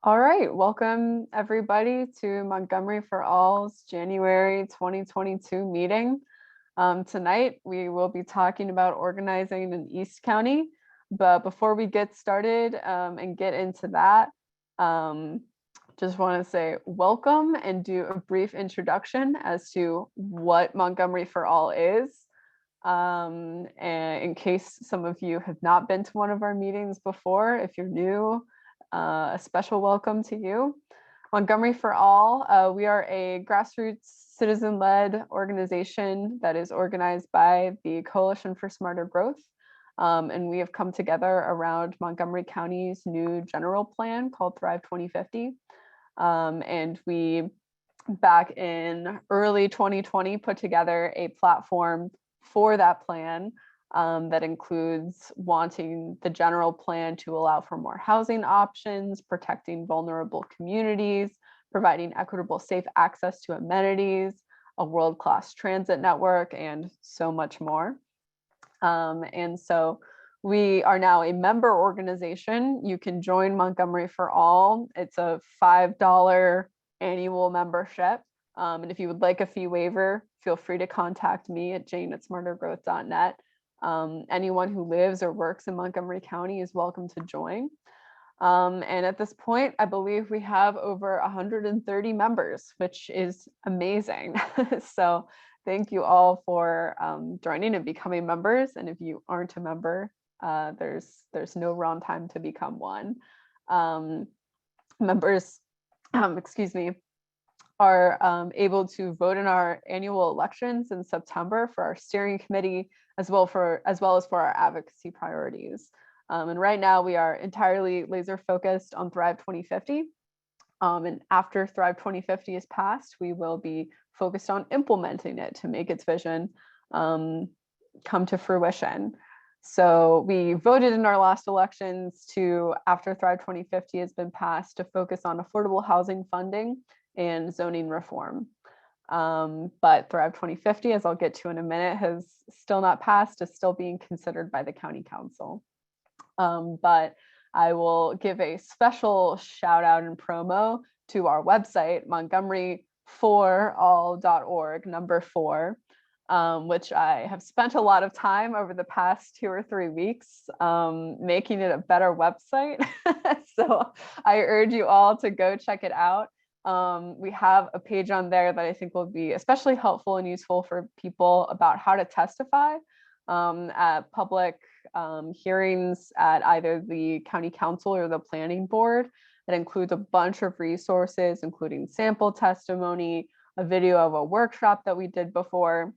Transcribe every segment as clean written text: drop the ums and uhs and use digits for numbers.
All right, welcome everybody to Montgomery for All's January 2022 meeting. Tonight we will be talking about organizing in East County, but before we get started and get into that, just want to say welcome and do a brief introduction as to what Montgomery for All is. And in case some of you have not been to one of our meetings before, if you're new, a special welcome to you. Montgomery for All, we are a grassroots citizen-led organization that is organized by the Coalition for Smarter Growth. And we have come together around Montgomery County's new general plan called Thrive 2050. And we, back in early 2020, put together a platform for that plan that includes wanting the general plan to allow for more housing options, protecting vulnerable communities, providing equitable, safe access to amenities, a world-class transit network, and so much more. And so we are now a member organization. You can join Montgomery for All. It's a $5 annual membership. And if you would like a fee waiver, feel free to contact me at jane@smartergrowth.net. Anyone who lives or works in Montgomery County is welcome to join. And at this point, I believe we have over 130 members, which is amazing. So thank you all for joining and becoming members. And if you aren't a member, there's no wrong time to become one. Members, excuse me, are able to vote in our annual elections in September for our steering committee, as well as for our advocacy priorities. And right now we are entirely laser focused on Thrive 2050. And after Thrive 2050 is passed, we will be focused on implementing it to make its vision come to fruition. So we voted in our last elections to, after Thrive 2050 has been passed, to focus on affordable housing funding and zoning reform. But Thrive 2050, as I'll get to in a minute, has still not passed, is still being considered by the County Council. But I will give a special shout out and promo to our website, montgomeryforall.org, number 4, which I have spent a lot of time over the past 2 or 3 weeks making it a better website. So I urge you all to go check it out. We have a page on there that I think will be especially helpful and useful for people about how to testify at public hearings at either the county council or the planning board. It includes a bunch of resources, including sample testimony, a video of a workshop that we did before,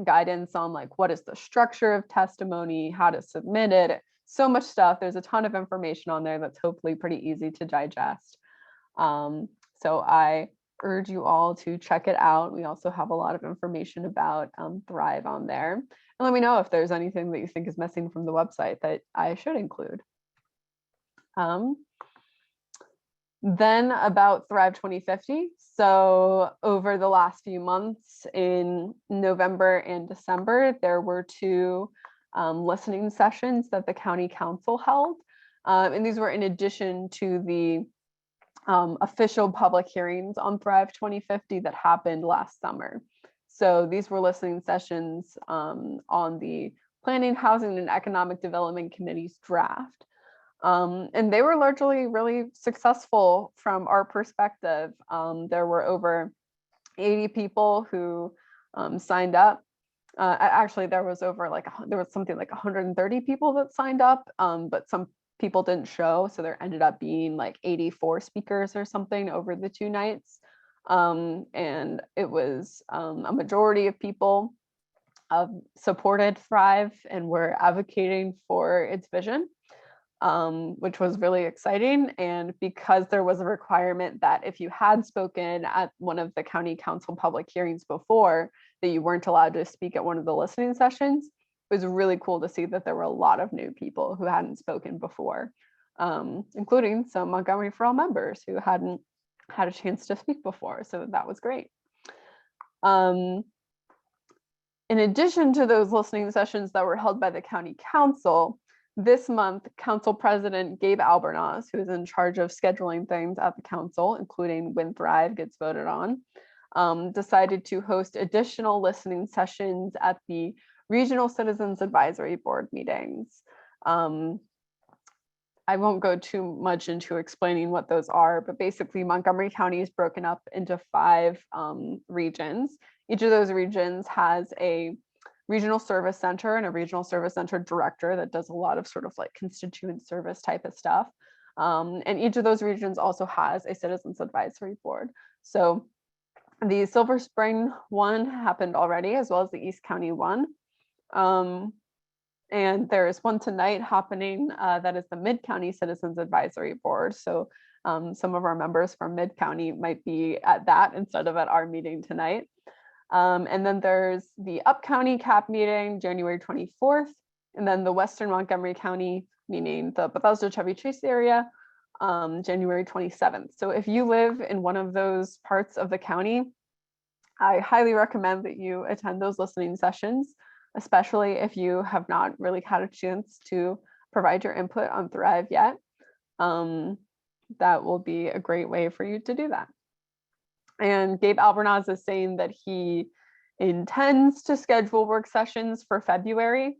guidance on like what is the structure of testimony, how to submit it, so much stuff. There's a ton of information on there that's hopefully pretty easy to digest. So I urge you all to check it out. We also have a lot of information about Thrive on there. And let me know if there's anything that you think is missing from the website that I should include. Then about Thrive 2050. So over the last few months in November and December, there were 2 listening sessions that the County Council held. And these were in addition to the official public hearings on Thrive 2050 that happened last summer. So these were listening sessions on the Planning, Housing, and Economic Development Committee's draft. And they were largely really successful from our perspective. There were over 80 people who signed up. Actually, there was something like 130 people that signed up, but some people didn't show, so there ended up being like 84 speakers or something over the 2 nights. And it was a majority of people supported Thrive and were advocating for its vision, which was really exciting. And because there was a requirement that if you had spoken at one of the County Council public hearings before, that you weren't allowed to speak at one of the listening sessions, it was really cool to see that there were a lot of new people who hadn't spoken before, including some Montgomery for All members who hadn't had a chance to speak before. So that was great. In addition to those listening sessions that were held by the County Council, this month, Council President Gabe Albornoz, who is in charge of scheduling things at the council, including when Thrive gets voted on, decided to host additional listening sessions at the Regional Citizens Advisory Board meetings. I won't go too much into explaining what those are, but basically Montgomery County is broken up into 5 regions. Each of those regions has a regional service center and a regional service center director that does a lot of sort of like constituent service type of stuff. And each of those regions also has a citizens advisory board. So the Silver Spring one happened already, as well as the East County one. And there is one tonight happening that is the Mid-County Citizens Advisory Board. So some of our members from Mid-County might be at that instead of at our meeting tonight. And then there's the Up-County CAP meeting, January 24th, and then the Western Montgomery County, meaning the Bethesda Chevy Chase area, January 27th. So if you live in one of those parts of the county, I highly recommend that you attend those listening sessions, especially if you have not really had a chance to provide your input on Thrive yet. That will be a great way for you to do that. And Gabe Albornoz is saying that he intends to schedule work sessions for February,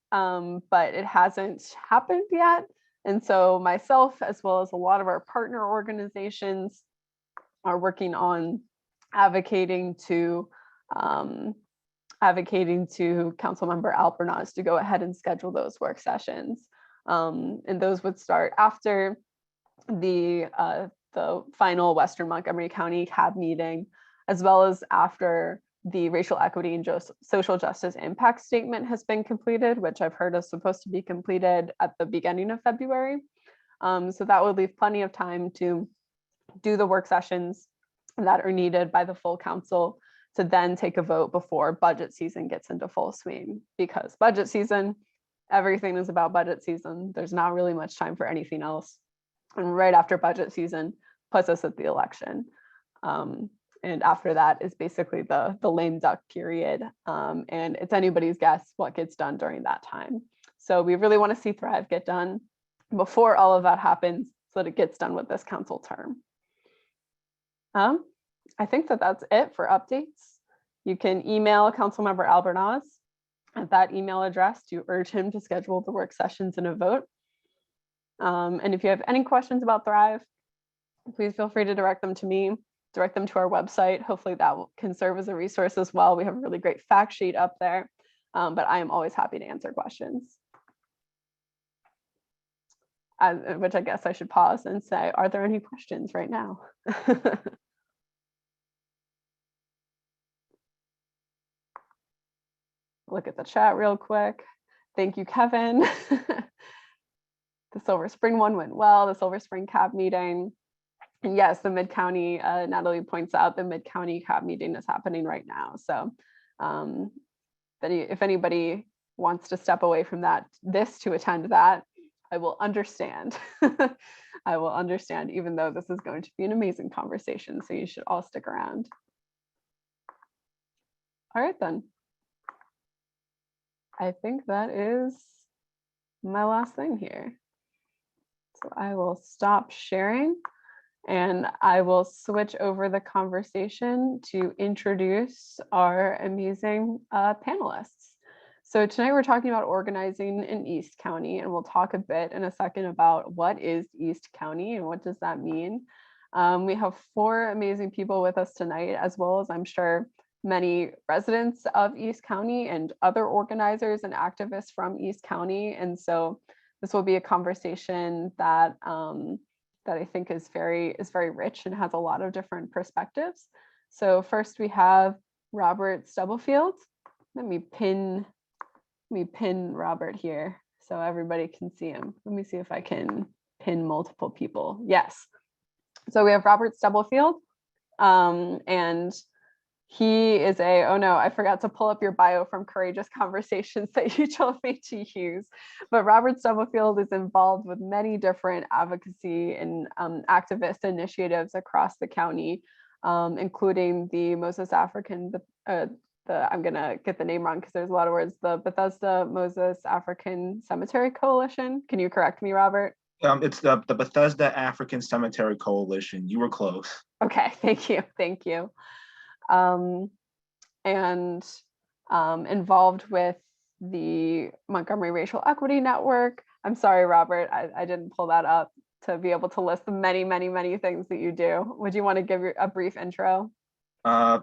but it hasn't happened yet. And so myself, as well as a lot of our partner organizations, are working on advocating to Councilmember Albornoz to go ahead and schedule those work sessions. And those would start after the final Western Montgomery County CAB meeting, as well as after the racial equity and social justice impact statement has been completed, which I've heard is supposed to be completed at the beginning of February. So that would leave plenty of time to do the work sessions that are needed by the full council to then take a vote before budget season gets into full swing, because budget season, everything is about budget season. There's not really much time for anything else. And right after budget season puts us at the election. And after that is basically the lame duck period. And it's anybody's guess what gets done during that time. So we really want to see Thrive get done before all of that happens, so that it gets done with this council term. I think that that's it for updates. You can email Councilmember Albornoz at that email address to urge him to schedule the work sessions and a vote. And if you have any questions about Thrive, please feel free to direct them to me, direct them to our website. Hopefully that can serve as a resource as well. We have a really great fact sheet up there, but I am always happy to answer questions. Which I guess I should pause and say, are there any questions right now? Look at the chat real quick. Thank you, Kevin. The Silver Spring one went well, the Silver Spring CAB meeting. And yes, the Mid-County, Natalie points out the Mid-County CAB meeting is happening right now. So if anybody wants to step away from this to attend that, I will understand. I will understand, even though this is going to be an amazing conversation. So you should all stick around. All right, then. I think that is my last thing here. So I will stop sharing and I will switch over the conversation to introduce our amazing panelists. So tonight we're talking about organizing in East County, and we'll talk a bit in a second about what is East County and what does that mean. We have 4 amazing people with us tonight, as well as I'm sure many residents of East County and other organizers and activists from East County. And so this will be a conversation that that I think is very rich and has a lot of different perspectives. So first we have Robert Stubblefield. Let me pin Robert here so everybody can see him. Let me see if I can pin multiple people. Yes. So we have Robert Stubblefield, and he is oh no, I forgot to pull up your bio from Courageous Conversations that you told me to use. But Robert Stubblefield is involved with many different advocacy and activist initiatives across the county, including the Moses African I'm gonna get the name wrong because there's a lot of words, the Bethesda Moses African Cemetery Coalition. Can you correct me, Robert? It's the Bethesda African Cemetery Coalition. You were close. Okay, thank you, thank you. And involved with the Montgomery Racial Equity Network. I'm sorry, Robert, I didn't pull that up to be able to list the many, many, many things that you do. Would you want to give a brief intro?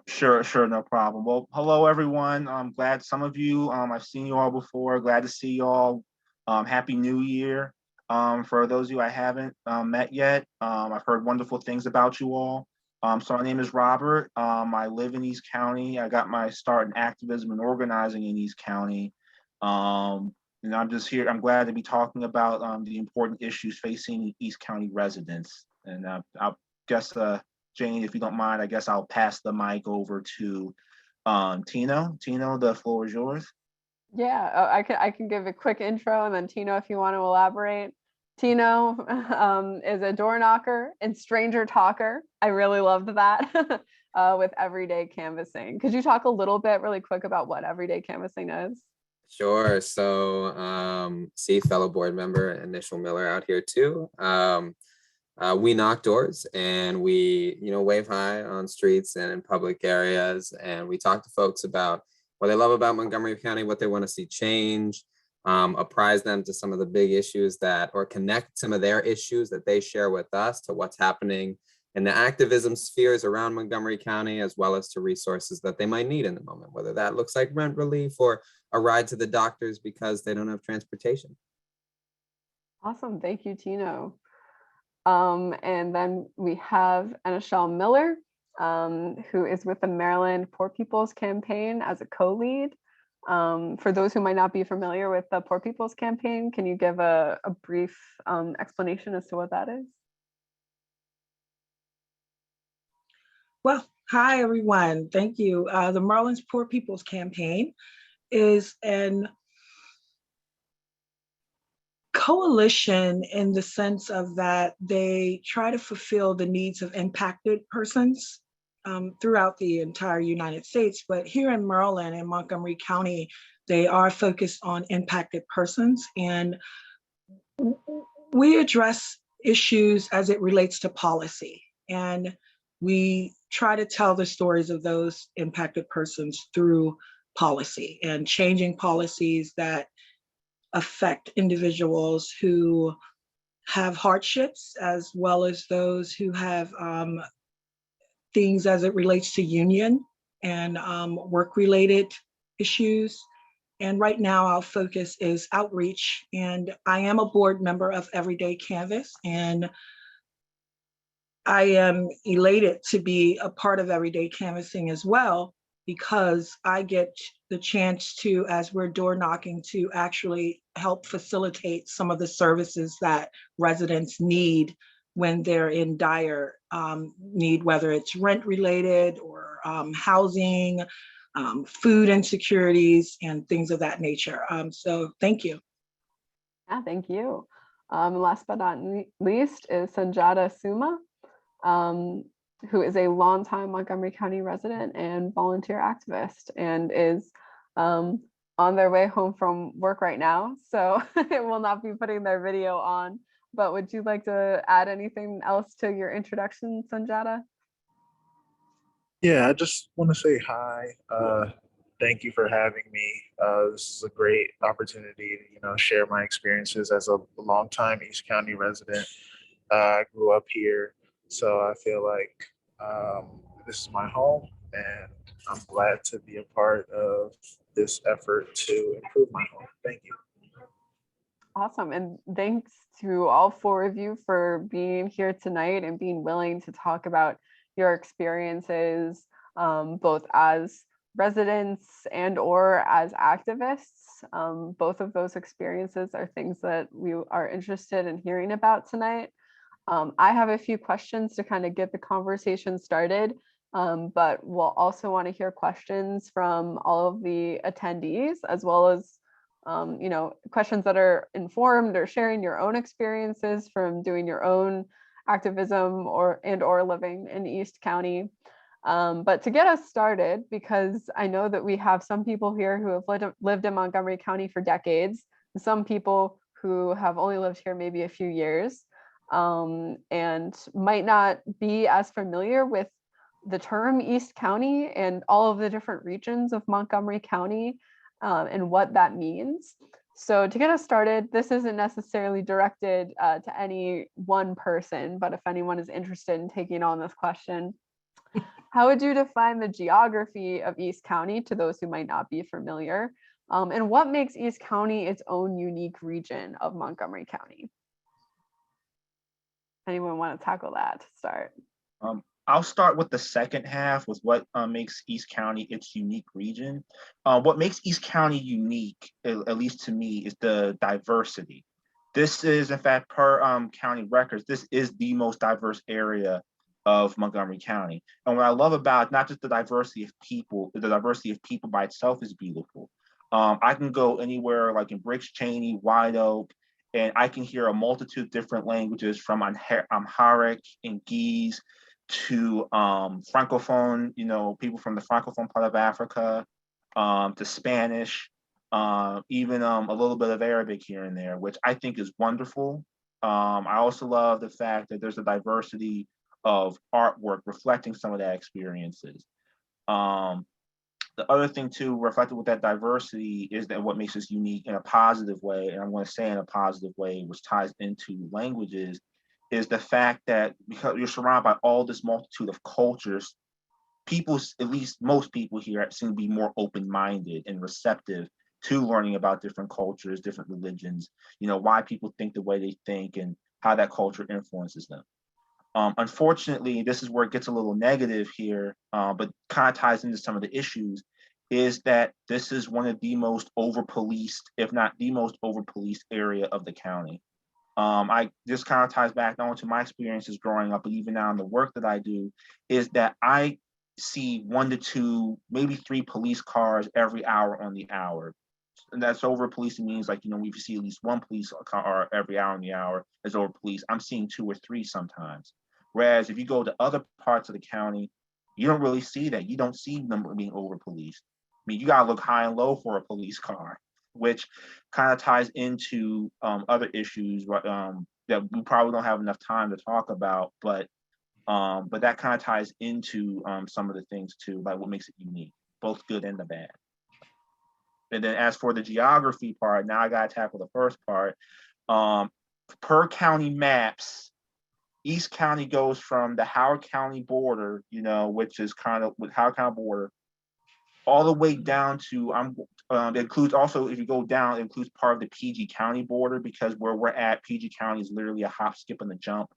Sure, no problem. Well, hello everyone. I'm glad some of you, I've seen you all before. Glad to see you all. Happy New Year. For those of you I haven't met yet, I've heard wonderful things about you all. So my name is Robert. I live in East County. I got my start in activism and organizing in East County. And I'm just here. I'm glad to be talking about the important issues facing East County residents. And I'll guess, Jane, if you don't mind, I guess I'll pass the mic over to Tino. Tino, the floor is yours. Yeah, I can give a quick intro, and then Tino, if you want to elaborate. Tino is a door knocker and stranger talker. I really loved that with everyday canvassing. Could you talk a little bit really quick about what everyday canvassing is? Sure. So see fellow board member Eneshal Miller out here too. We knock doors and we, wave hi on streets and in public areas. And we talk to folks about what they love about Montgomery County, what they want to see change, apprise them to some of the big issues or connect some of their issues that they share with us to what's happening in the activism spheres around Montgomery County, as well as to resources that they might need in the moment, whether that looks like rent relief or a ride to the doctors because they don't have transportation. Awesome. Thank you, Tino. And then we have Eneshal Miller, who is with the Maryland Poor People's Campaign as a co-lead. For those who might not be familiar with the Poor People's Campaign, can you give a brief explanation as to what that is? Well, hi, everyone. Thank you. The Maryland's Poor People's Campaign is an coalition in the sense of that they try to fulfill the needs of impacted persons throughout the entire United States. But here in Maryland and Montgomery County, they are focused on impacted persons. And we address issues as it relates to policy. And we try to tell the stories of those impacted persons through policy and changing policies that affect individuals who have hardships, as well as those who have things as it relates to union and work-related issues. And right now our focus is outreach. And I am a board member of Everyday Canvass, and I am elated to be a part of Everyday Canvassing as well, because I get the chance to, as we're door knocking, to actually help facilitate some of the services that residents need when they're in dire need, whether it's rent related or housing, food insecurities, and things of that nature. So thank you. Yeah, thank you. Last but not least is Sundjata Suma, who is a longtime Montgomery County resident and volunteer activist, and is on their way home from work right now. So it will not be putting their video on, but would you like to add anything else to your introduction, Sundjata? Yeah, I just want to say hi. Thank you for having me. This is a great opportunity to, share my experiences as a longtime East County resident. I grew up here, so I feel like this is my home, and I'm glad to be a part of this effort to improve my home. Thank you. Awesome. And thanks to all four of you for being here tonight and being willing to talk about your experiences, both as residents and or as activists. Both of those experiences are things that we are interested in hearing about tonight. I have a few questions to kind of get the conversation started, but we'll also want to hear questions from all of the attendees, as well as questions that are informed or sharing your own experiences from doing your own activism or living in East County. But to get us started, because I know that we have some people here who have lived in Montgomery County for decades, some people who have only lived here maybe a few years, and might not be as familiar with the term East County and all of the different regions of Montgomery County, and what that means. So to get us started, this isn't necessarily directed to any one person, but if anyone is interested in taking on this question, how would you define the geography of East County to those who might not be familiar? And what makes East County its own unique region of Montgomery County? Anyone want to tackle that to start? I'll start with the second half with what makes East County its unique region. What makes East County unique, at least to me, is the diversity. This is, in fact, per county records, this is the most diverse area of Montgomery County. And what I love about not just the diversity of people, the diversity of people by itself is beautiful. I can go anywhere like in Briggs Cheney, White Oak, and I can hear a multitude of different languages from Amharic and Ge'ez to Francophone, people from the Francophone part of Africa, to Spanish, even a little bit of Arabic here and there, which I think is wonderful. I also love the fact that there's a diversity of artwork reflecting some of that experiences. The other thing too, reflected with that diversity, is that what makes us unique in a positive way, and I'm going to say in a positive way, which ties into languages, is the fact that because you're surrounded by all this multitude of cultures, people, at least most people here, seem to be more open-minded and receptive to learning about different cultures, different religions, why people think the way they think and how that culture influences them. Unfortunately, this is where it gets a little negative here, but kind of ties into some of the issues, is that this is one of the most over-policed, if not the most over-policed area of the county. This kind of ties back not only to my experiences growing up, but even now in the work that I do, is that I see 1 to 2, maybe 3 police cars every hour on the hour. And that's over policing means we see at least 1 police car every hour on the hour is over police. I'm seeing 2 or 3 sometimes. Whereas if you go to other parts of the county, you don't really see that. You don't see them being over policed. I mean, you gotta look high and low for a police car, which kind of ties into other issues that we probably don't have enough time to talk about, but that kind of ties into some of the things too, like what makes it unique, both good and the bad. And then as for the geography part, now I gotta tackle the first part. Per county maps, East County goes from the Howard County border, which is kind of with Howard County border, all the way down to it includes also, if you go down, it includes part of the PG County border, because where we're at, PG County is literally a hop, skip, and a jump.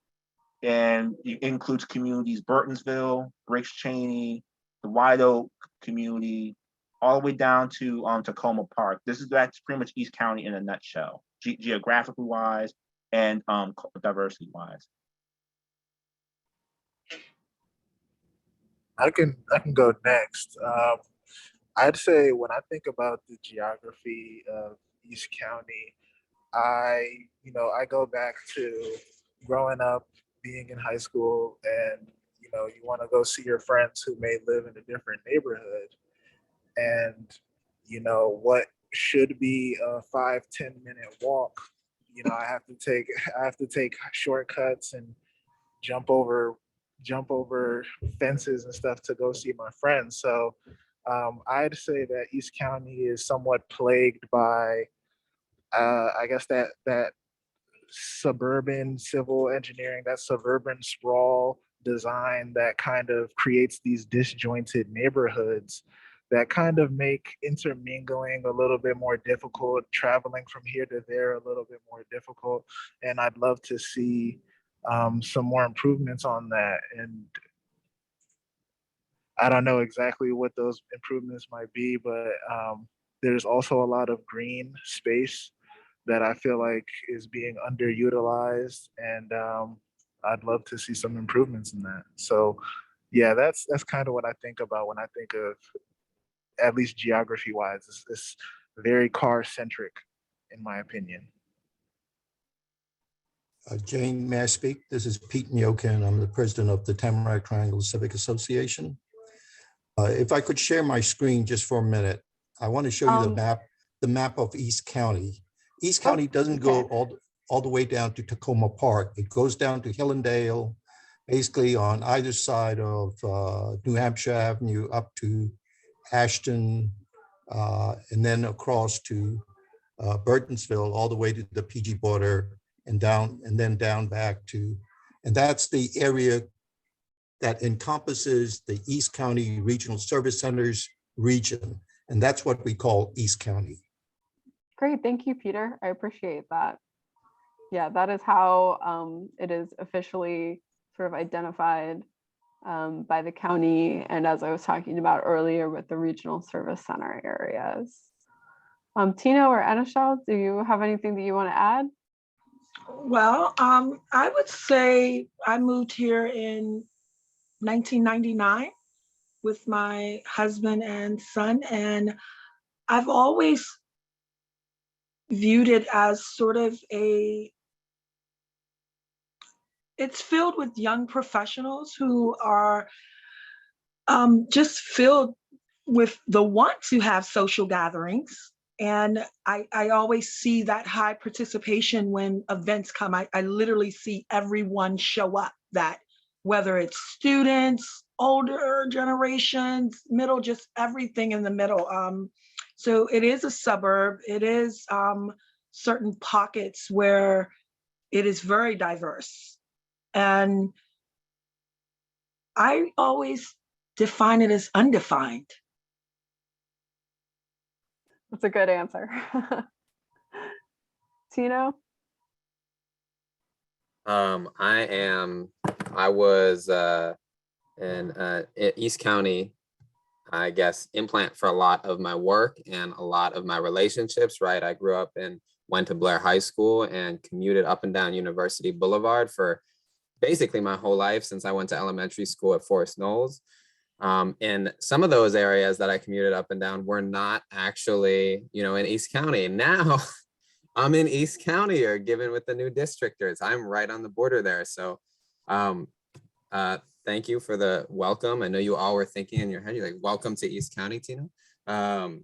And it includes communities Burtonsville, Briggs Cheney, the White Oak community, all the way down to Tacoma Park. That's pretty much East County in a nutshell, geographically wise and diversity wise. I can go next. I'd say when I think about the geography of East County, I go back to growing up, being in high school, and you want to go see your friends who may live in a different neighborhood, and what should be a 5-10 minute walk, I have to take shortcuts and jump over fences and stuff to go see my friends. So I'd say that East County is somewhat plagued by I guess that suburban civil engineering, that suburban sprawl design that kind of creates these disjointed neighborhoods that kind of make intermingling a little bit more difficult, traveling from here to there a little bit more difficult. And I'd love to see some more improvements on that. And I don't know exactly what those improvements might be, but there's also a lot of green space that I feel like is being underutilized, and I'd love to see some improvements in that. So, yeah, that's kind of what I think about when I think of, at least geography wise. It's very car centric, in my opinion. Jane, may I speak? This is Pete Nyokin. I'm the president of the Tamarack Triangle Civic Association. If I could share my screen just for a minute, I want to show you the map of East County. East County doesn't go all the way down to Tacoma Park. It goes down to Hillendale, basically on either side of New Hampshire Avenue up to Ashton, and then across to Burtonsville, all the way to the PG border and down, and then down back to, and that's the area that encompasses the East County Regional Service Centers region. And that's what we call East County. Great, thank you, Peter. I appreciate that. Yeah, that is how it is officially sort of identified by the county. And as I was talking about earlier with the regional service center areas. Tino or Eneshal, do you have anything that you want to add? Well, I would say I moved here in 1999 with my husband and son, and I've always viewed it as sort of it's filled with young professionals who are just filled with the want to have social gatherings. And I always see that high participation when events come. I literally see everyone show up, that whether it's students, older generations, middle, just everything in the middle. So it is a suburb. It is certain pockets where it is very diverse. And I always define it as undefined. That's a good answer. Tino? I was in East County, I guess, implant for a lot of my work and a lot of my relationships, right? I grew up and went to Blair High School and commuted up and down University Boulevard for basically my whole life since I went to elementary school at Forest Knolls. And some of those areas that I commuted up and down were not actually, in East County. Now I'm in East County, or given with the new districtors. I'm right on the border there. So thank you for the welcome. I know you all were thinking in your head, you're like, welcome to East County, Tino. I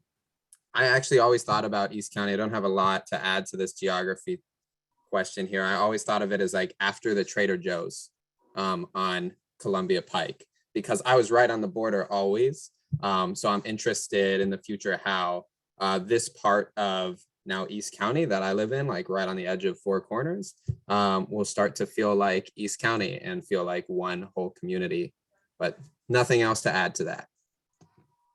actually always thought about East County. I don't have a lot to add to this geography question here. I always thought of it as like after the Trader Joe's on Columbia Pike, because I was right on the border always. So I'm interested in the future how this part of now East County that I live in, like right on the edge of Four Corners, will start to feel like East County and feel like one whole community, but nothing else to add to that.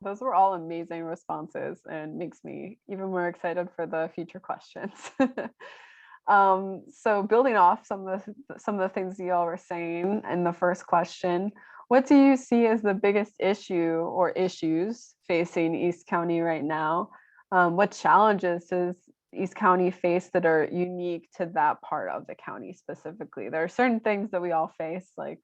Those were all amazing responses and makes me even more excited for the future questions. So building off some of the things you all were saying in the first question, what do you see as the biggest issue or issues facing East County right now? What challenges does East County face that are unique to that part of the county specifically? There are certain things that we all face, like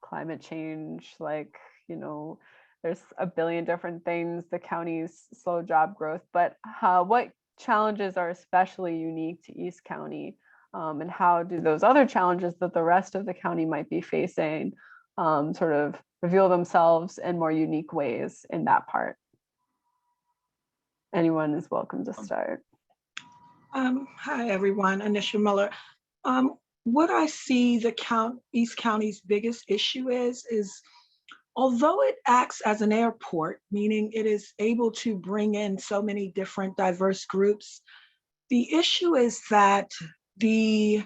climate change, like, there's a billion different things, the county's slow job growth, but what challenges are especially unique to East County? And how do those other challenges that the rest of the county might be facing sort of reveal themselves in more unique ways in that part? Anyone is welcome to start. Hi, everyone. Eneshal Miller. What I see East County's biggest issue is although it acts as an airport, meaning it is able to bring in so many different diverse groups, the issue is that the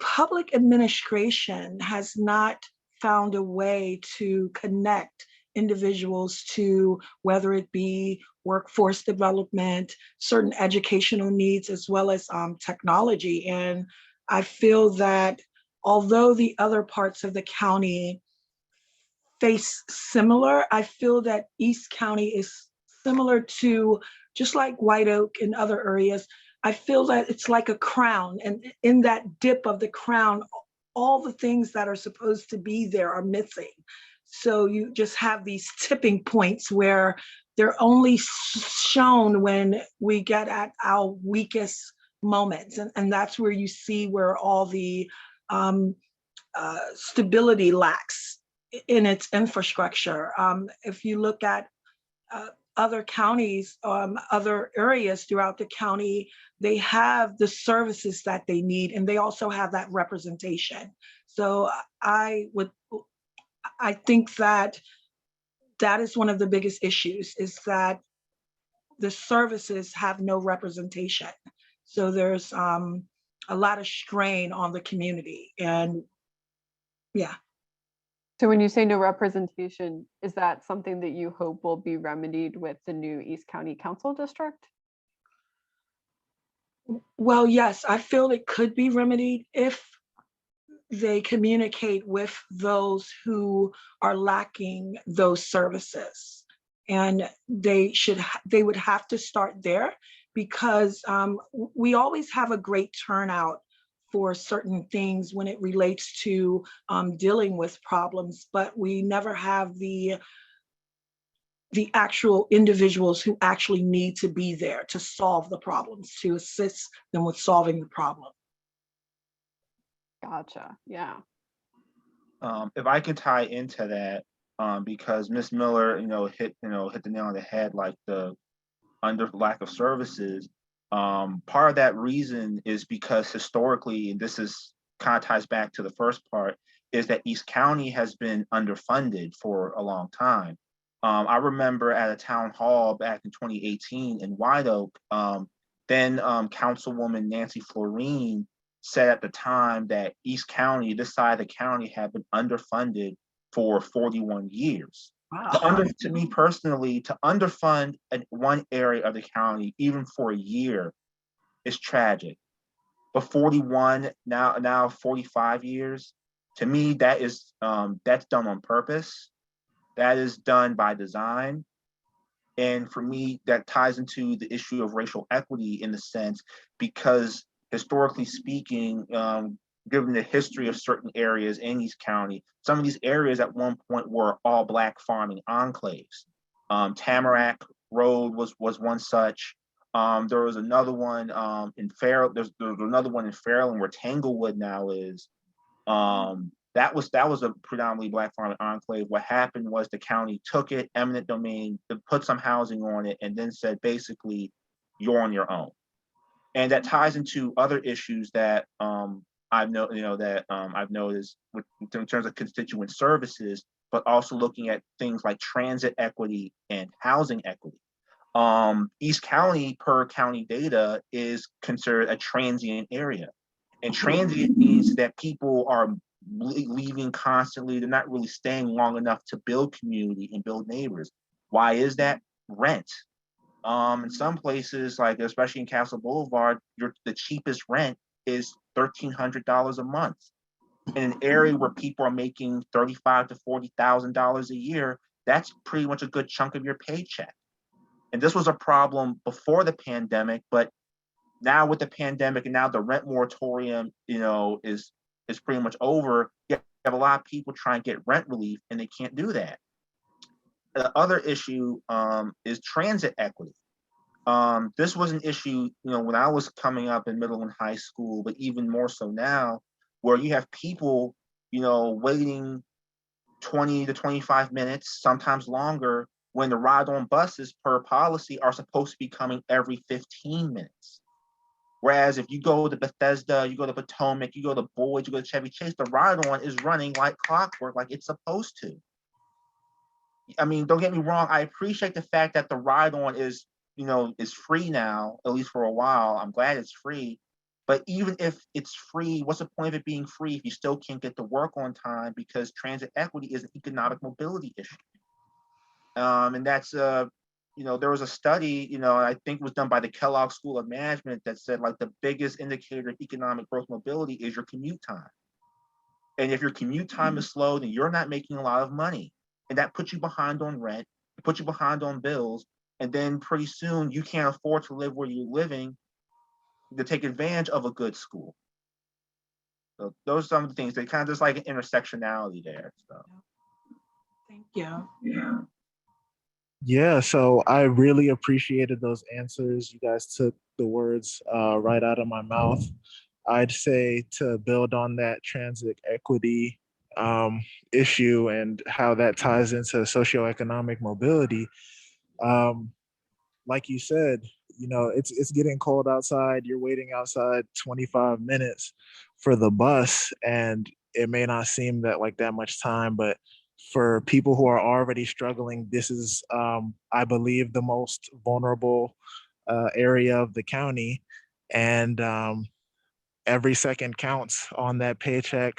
public administration has not found a way to connect individuals to whether it be workforce development, certain educational needs, as well as technology. And I feel that although the other parts of the county face similar, I feel that East County is similar to, just like White Oak and other areas, I feel that it's like a crown, and in that dip of the crown, all the things that are supposed to be there are missing. So you just have these tipping points where they're only shown when we get at our weakest moments. And that's where you see where all the stability lacks. in its infrastructure. If you look at other counties, other areas throughout the county, they have the services that they need, and they also have that representation. So I think that is one of the biggest issues, is that the services have no representation. So there's a lot of strain on the community, and yeah. So when you say no representation, is that something that you hope will be remedied with the new East County Council District? Well, yes, I feel it could be remedied if they communicate with those who are lacking those services. And they would have to start there, because we always have a great turnout for certain things when it relates to dealing with problems, but we never have the actual individuals who actually need to be there to solve the problems, to assist them with solving the problem. Gotcha. Yeah. If I could tie into that, because Ms. Miller, hit the nail on the head, like the lack of services. Part of that reason is because historically, and this is kind of ties back to the first part, is that East County has been underfunded for a long time. I remember at a town hall back in 2018 in White Oak, then Councilwoman Nancy Florine said at the time that East County, this side of the county, had been underfunded for 41 years. Wow. To me personally, to underfund one area of the county, even for a year, is tragic. But 41, now 45 years, to me, that is that's done on purpose. That is done by design. And for me, that ties into the issue of racial equity in the sense, because historically speaking, given the history of certain areas in East County, some of these areas at one point were all Black farming enclaves. Tamarack Road was one such. There was another one in Fairland. There's another one in Fairland where Tanglewood now is. That was a predominantly Black farming enclave. What happened was the county took it, eminent domain, put some housing on it, and then said basically, you're on your own. And that ties into other issues that I've noticed in terms of constituent services, but also looking at things like transit equity and housing equity. East County, per county data, is considered a transient area. And transient means that people are leaving constantly. They're not really staying long enough to build community and build neighbors. Why is that? Rent. In some places, like especially in Castle Boulevard, the cheapest rent is $1,300 a month. In an area where people are making $35,000 to $40,000 a year, that's pretty much a good chunk of your paycheck. And this was a problem before the pandemic, but now with the pandemic and now the rent moratorium, is pretty much over. You have a lot of people trying to get rent relief, and they can't do that. The other issue is transit equity. This was an issue, when I was coming up in middle and high school, but even more so now, where you have people, waiting 20 to 25 minutes, sometimes longer, when the ride-on buses per policy are supposed to be coming every 15 minutes. Whereas if you go to Bethesda, you go to Potomac, you go to Boyd, you go to Chevy Chase, the ride-on is running like clockwork, like it's supposed to. I mean, don't get me wrong, I appreciate the fact that the ride-on is free now, at least for a while. I'm glad it's free. But even if it's free, what's the point of it being free if you still can't get to work on time, because transit equity is an economic mobility issue? And that's there was a study, I think it was done by the Kellogg School of Management, that said like the biggest indicator of economic growth mobility is your commute time. And if your commute time is slow, then you're not making a lot of money. And that puts you behind on rent, it puts you behind on bills, and then pretty soon you can't afford to live where you're living to take advantage of a good school. So those are some of the things. They kind of just like an intersectionality there. So Thank you. Yeah, so I really appreciated those answers. You guys took the words right out of my mouth. I'd say, to build on that transit equity, issue and how that ties into socioeconomic mobility. Um, like you said, it's getting cold outside. You're waiting outside 25 minutes for the bus, and it may not seem that much time, but for people who are already struggling, this is, I believe, the most vulnerable area of the county, and every second counts on that paycheck.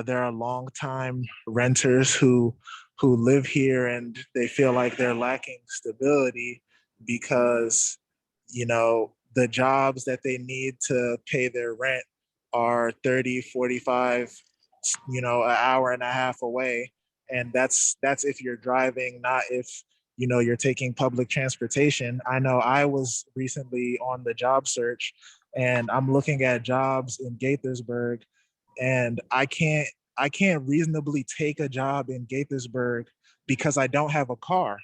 There are longtime renters who live here and they feel like they're lacking stability because the jobs that they need to pay their rent are 30, 45, an hour and a half away, and that's if you're driving, not if you're taking public transportation. I know I was recently on the job search and I'm looking at jobs in Gaithersburg, and I can't reasonably take a job in Gaithersburg because I don't have a car,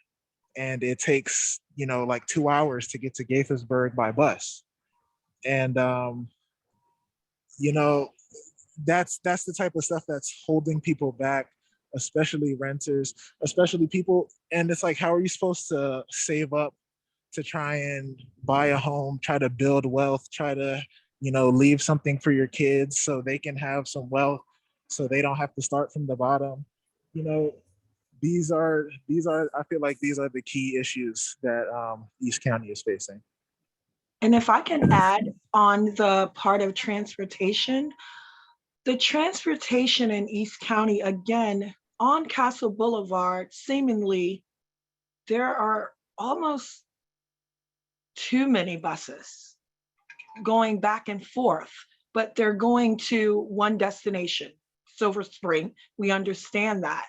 and it takes like 2 hours to get to Gaithersburg by bus. And you know that's the type of stuff that's holding people back, especially renters, especially people. And it's like, how are you supposed to save up to try and buy a home, try to build wealth, try to leave something for your kids so they can have some wealth, so they don't have to start from the bottom? you know these are I feel like these are the key issues that East County is facing. And if I can add on the part of transportation, the transportation in East County, again, on Castle Boulevard, seemingly there are almost too many buses going back and forth, but they're going to one destination, Silver Spring. We understand that.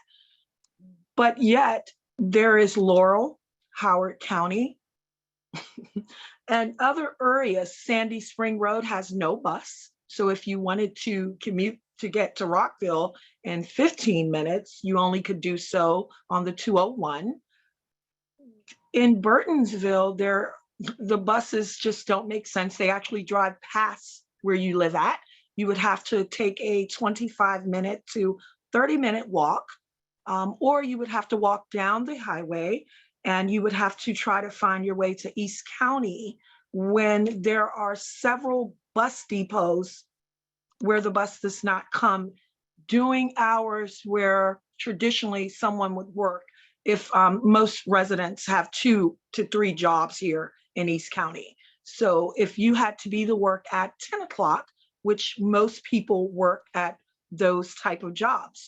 But yet there is Laurel, Howard County, and other areas. Sandy Spring Road has no bus. So if you wanted to commute to get to Rockville in 15 minutes, you only could do so on the 201. In Burtonsville, the buses just don't make sense. They actually drive past where you live at. You would have to take a 25-minute to 30-minute walk, or you would have to walk down the highway, and you would have to try to find your way to East County when there are several bus depots where the bus does not come during hours where traditionally someone would work. If most residents have 2 to 3 jobs here in East County. So if you had to be to work at 10 o'clock, which most people work at those type of jobs,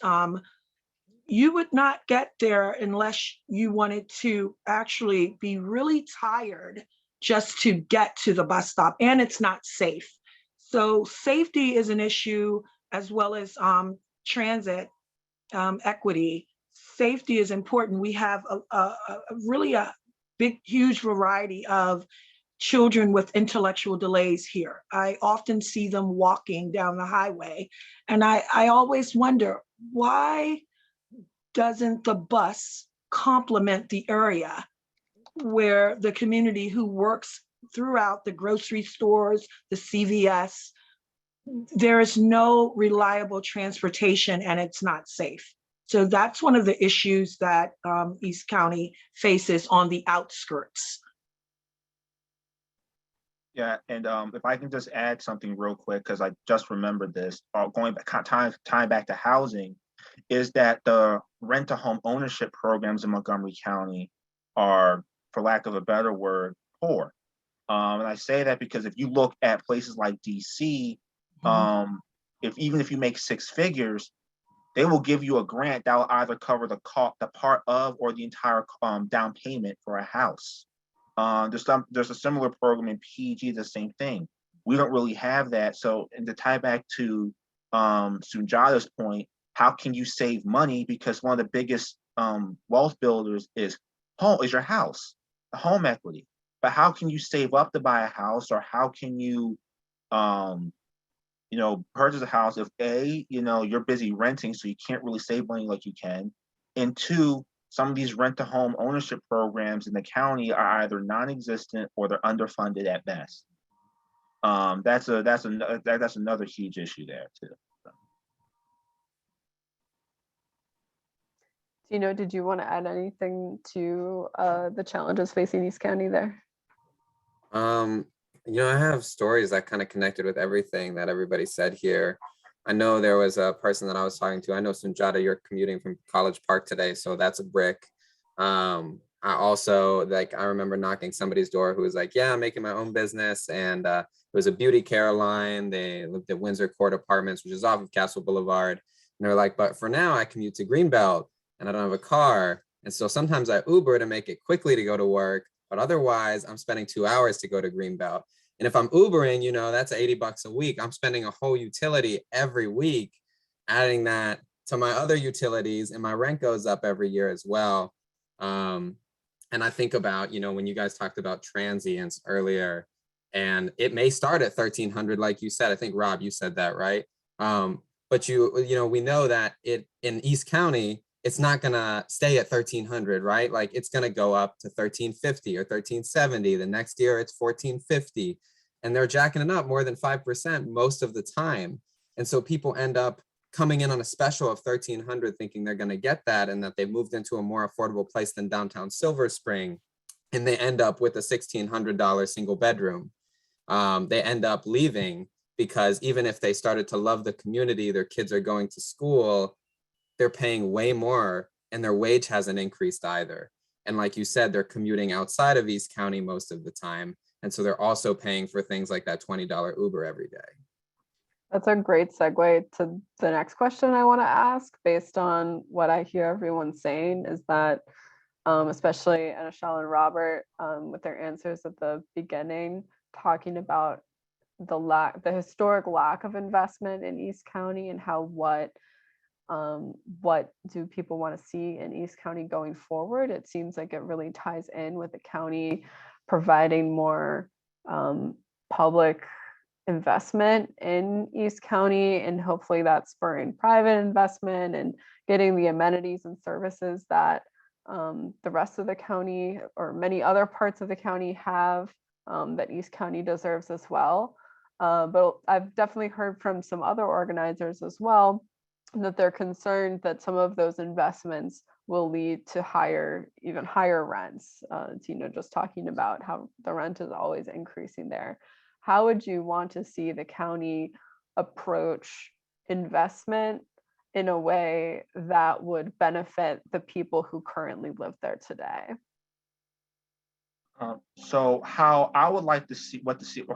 you would not get there unless you wanted to actually be really tired just to get to the bus stop, and it's not safe. So safety is an issue, as well as transit equity. Safety is important. We have a really a big, huge variety of children with intellectual delays here. I often see them walking down the highway, and I always wonder, why doesn't the bus complement the area where the community who works throughout the grocery stores, the CVS? There is no reliable transportation, and it's not safe. So that's one of the issues that East County faces on the outskirts. Yeah, and if I can just add something real quick, because I just remembered this, going back, tying back to housing, is that the rent-to-home ownership programs in Montgomery County are, for lack of a better word, poor. And I say that because if you look at places like DC, even if you make 6 figures, they will give you a grant that will either cover the part of or the entire down payment for a house. There's a similar program in PG, the same thing. We don't really have that. So, and to tie back to Sundjata's point, how can you save money? Because one of the biggest wealth builders is your house, the home equity. But how can you save up to buy a house, or how can you purchase a house if A, you're busy renting, so you can't really save money like you can, and 2, some of these rent-to-home ownership programs in the county are either non-existent or they're underfunded at best. That's another huge issue there too. Tino, did you want to add anything to the challenges facing East County there? I have stories that kind of connected with everything that everybody said here. I know there was a person that I was talking to. I know, Sundjata, you're commuting from College Park today, so that's a brick. I also, I remember knocking somebody's door who was like, yeah, I'm making my own business. And it was a beauty care line. They lived at Windsor Court Apartments, which is off of Castle Boulevard. And they're like, but for now I commute to Greenbelt and I don't have a car. And so sometimes I Uber to make it quickly to go to work, but otherwise I'm spending 2 hours to go to Greenbelt. And if I'm Ubering, that's $80 a week. I'm spending a whole utility every week, adding that to my other utilities, and my rent goes up every year as well. And I think about, when you guys talked about transients earlier, and it may start at 1,300, like you said. I think, Rob, you said that, right? But we know that in East County, it's not gonna stay at 1,300, right? Like it's gonna go up to 1,350 or 1,370. The next year it's 1,450, and they're jacking it up more than 5% most of the time. And so people end up coming in on a special of 1,300 thinking they're gonna get that, and that they've moved into a more affordable place than downtown Silver Spring. And they end up with a $1,600 single bedroom. They end up leaving because even if they started to love the community, their kids are going to school, they're paying way more and their wage hasn't increased either. And like you said, they're commuting outside of East County most of the time. And so they're also paying for things like that $20 Uber every day. That's a great segue to the next question I want to ask, based on what I hear everyone saying, is that especially Eneshal and Robert, with their answers at the beginning, talking about the historic lack of investment in East County, and how what do people want to see in East County going forward. It seems like it really ties in with the county providing more public investment in East County, and hopefully that's spurring private investment and getting the amenities and services that the rest of the county or many other parts of the county have, that East County deserves as well. But I've definitely heard from some other organizers as well that they're concerned that some of those investments will lead to even higher rents. Tino just talking about how the rent is always increasing there. How would you want to see the county approach investment in a way that would benefit the people who currently live there today? So how I would like to see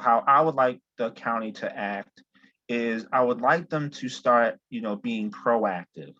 how I would like the county to act is I would like them to start, being proactive.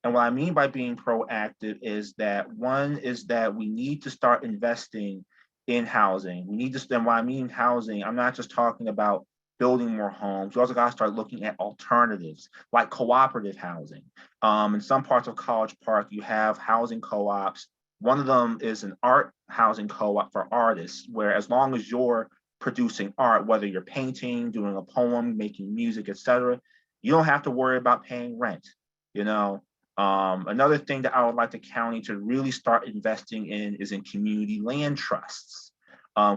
And what I mean by being proactive is that one is that we need to start investing in housing. We need to, and when I mean housing, I'm not just talking about building more homes. We also got to start looking at alternatives like cooperative housing. In some parts of College Park, you have housing co-ops. One of them is an art housing co-op for artists, where as long as you're producing art, whether you're painting, doing a poem, making music, etc., you don't have to worry about paying rent. Another thing that I would like the county to really start investing in is in community land trusts.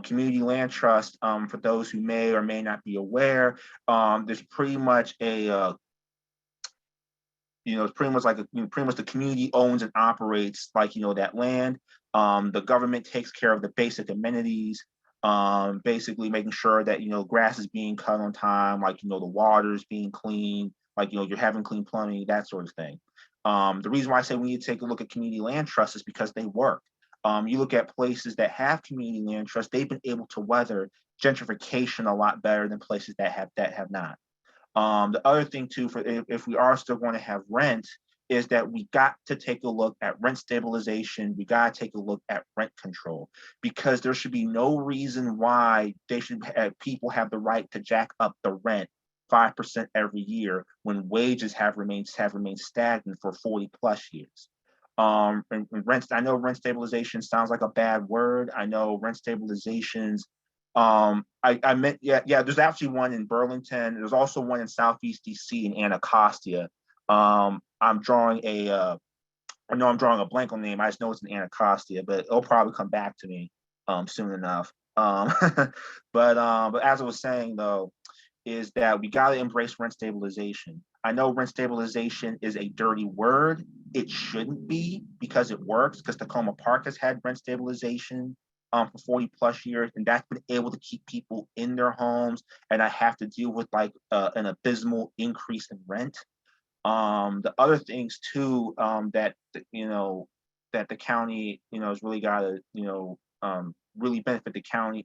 Community land trust, for those who may or may not be aware, there's pretty much it's pretty much the community owns and operates that land. The government takes care of the basic amenities, basically making sure that grass is being cut on time, the water is being clean, you're having clean plumbing, that sort of thing. The reason why I say we need to take a look at community land trusts is because they work. You look at places that have community land trusts, they've been able to weather gentrification a lot better than places that have not. The other thing too, for if we are still going to have rent, is that we got to take a look at rent stabilization. We got to take a look at rent control, because there should be no reason why people have the right to jack up the rent 5% every year when wages have remained stagnant for 40 plus years. And rent, I know rent stabilization sounds like a bad word. I know rent stabilizations. I meant, there's actually one in Burlington. There's also one in Southeast DC in Anacostia. I'm drawing a blank on the name. I just know it's in Anacostia, but it'll probably come back to me soon enough. But as I was saying though, is that we got to embrace rent stabilization. I know rent stabilization is a dirty word, it shouldn't be, because it works, because Tacoma Park has had rent stabilization for 40 plus years, and that's been able to keep people in their homes and I have to deal with like an abysmal increase in rent. The other things too, that that the county has really got to really benefit the county,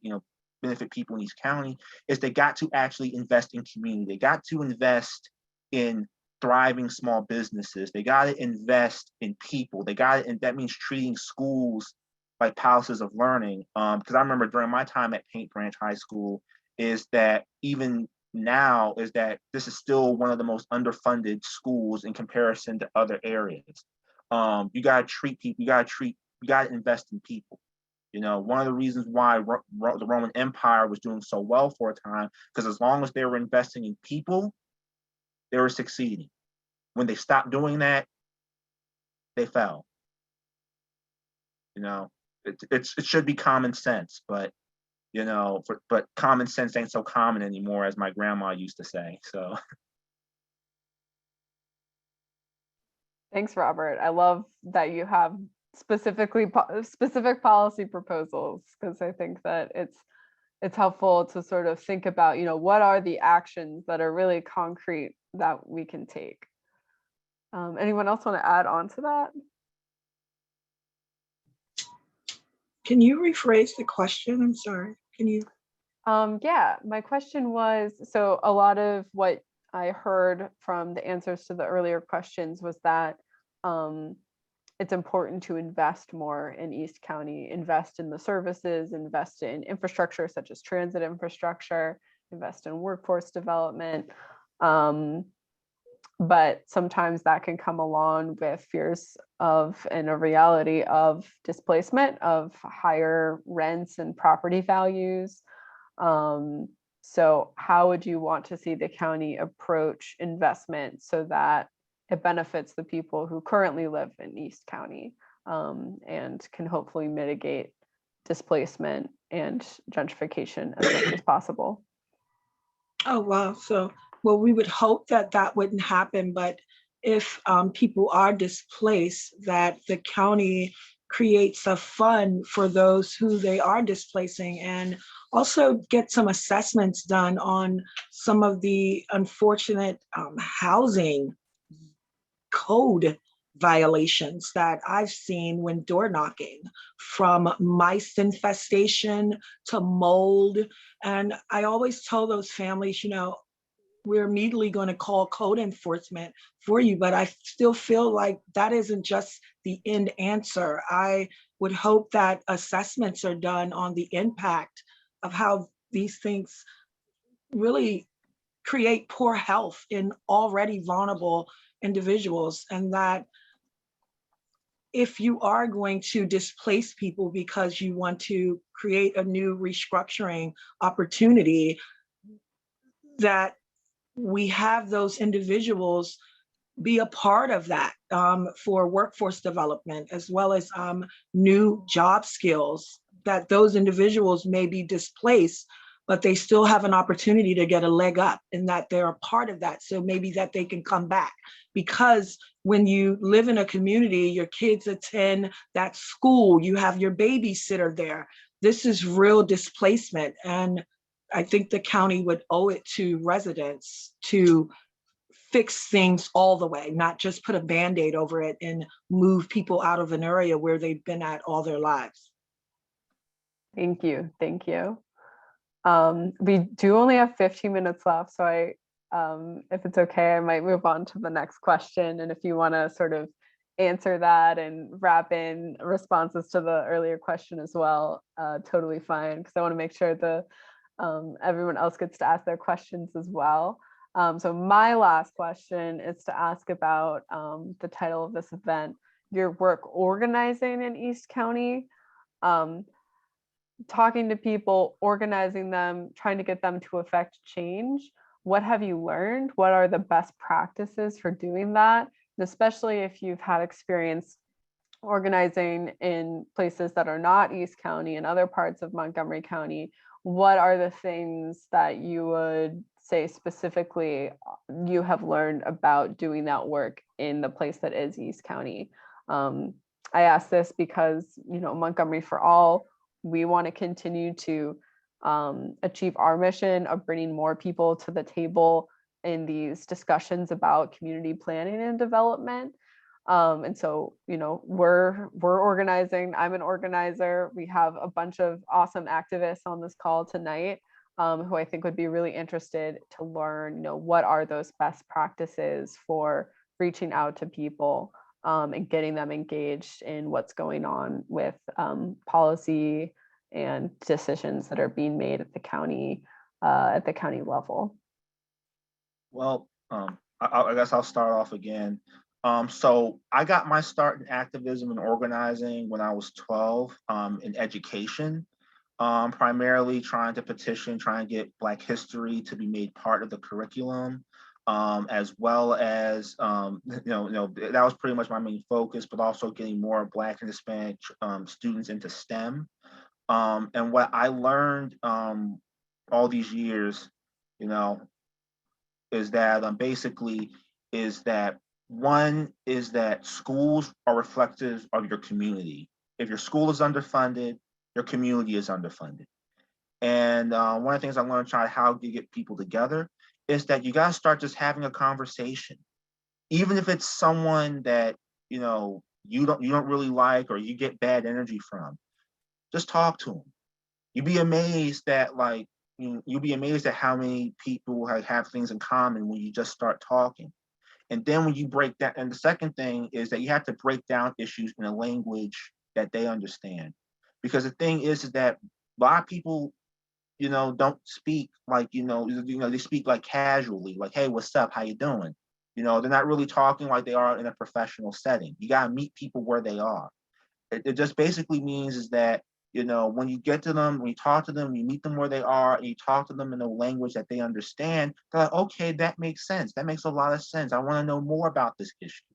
benefit people in East County, is they got to actually invest in community. They got to invest in thriving small businesses. They got to invest in people. They got to, and that means treating schools like palaces of learning. Because I remember during my time at Paint Branch High School, is that even now is that this is still one of the most underfunded schools in comparison to other areas. You got to treat people. You got to invest in people. One of the reasons why the Roman Empire was doing so well for a time, because as long as they were investing in people, they were succeeding. When they stopped doing that, they fell. It should be common sense, but but common sense ain't so common anymore, as my grandma used to say. So. Thanks, Robert. I love that you have specific policy proposals, because I think that it's helpful to sort of think about, what are the actions that are really concrete that we can take. Anyone else want to add on to that? Can you rephrase the question? I'm sorry. Can you? Yeah, my question was, so a lot of what I heard from the answers to the earlier questions was that it's important to invest more in East County, invest in the services, invest in infrastructure such as transit infrastructure, invest in workforce development. But sometimes that can come along with fears of, and a reality of, displacement, of higher rents and property values. So how would you want to see the county approach investment so that it benefits the people who currently live in East County, and can hopefully mitigate displacement and gentrification as much as possible? Oh, wow. So, well, we would hope that that wouldn't happen, but if people are displaced, that the county creates a fund for those who they are displacing, and also get some assessments done on some of the unfortunate housing code violations that I've seen when door knocking, from mice infestation to mold. And I always tell those families, we're immediately going to call code enforcement for you, but I still feel like that isn't just the end answer. I would hope that assessments are done on the impact of how these things really create poor health in already vulnerable individuals, and that if you are going to displace people because you want to create a new restructuring opportunity, that we have those individuals be a part of that for workforce development, as well as new job skills, that those individuals may be displaced, but they still have an opportunity to get a leg up, and that they're a part of that. So maybe that they can come back, because when you live in a community, your kids attend that school, you have your babysitter there. This is real displacement. And I think the county would owe it to residents to fix things all the way, not just put a Band-Aid over it and move people out of an area where they've been at all their lives. Thank you. Thank you. We do only have 15 minutes left, so if it's okay, I might move on to the next question. And if you want to sort of answer that and wrap in responses to the earlier question as well, totally fine, because I want to make sure everyone else gets to ask their questions as well. So my last question is to ask about the title of this event, your work organizing in East County. Talking to people, organizing them, trying to get them to affect change. What have you learned? What are the best practices for doing that? And especially if you've had experience organizing in places that are not East County and other parts of Montgomery County, what are the things that you would say specifically you have learned about doing that work in the place that is East County. I ask this because, you know, Montgomery for All, we want to continue to achieve our mission of bringing more people to the table in these discussions about community planning and development. And so, you know, we're organizing. I'm an organizer. We have a bunch of awesome activists on this call tonight who I think would be really interested to learn, you know, what are those best practices for reaching out to people and getting them engaged in what's going on with policy and decisions that are being made at the county level. Well, I guess I'll start off again. So I got my start in activism and organizing when I was 12 in education, primarily trying to petition, trying to get Black history to be made part of the curriculum, as well as, that was pretty much my main focus, but also getting more Black and Hispanic students into STEM. And what I learned all these years, you know, is that basically is that one is that schools are reflective of your community. If your school is underfunded, your community is underfunded. And one of the things I learned trying how to get people together is that you got to start just having a conversation, even if it's someone that you know you don't really like or you get bad energy from. Just talk to them. You'd be amazed that you'll be amazed at how many people have things in common when you just start talking. And then when you break down, and the second thing is that you have to break down issues in a language that they understand. Because the thing is that a lot of people, you know, don't speak like, they speak like casually, like, hey, what's up? How you doing? You know, they're not really talking like they are in a professional setting. You got to meet people where they are. It just basically means is that, you know, when you get to them, when you talk to them, you meet them where they are, and you talk to them in a language that they understand, they're like, okay, that makes sense. That makes a lot of sense. I want to know more about this issue.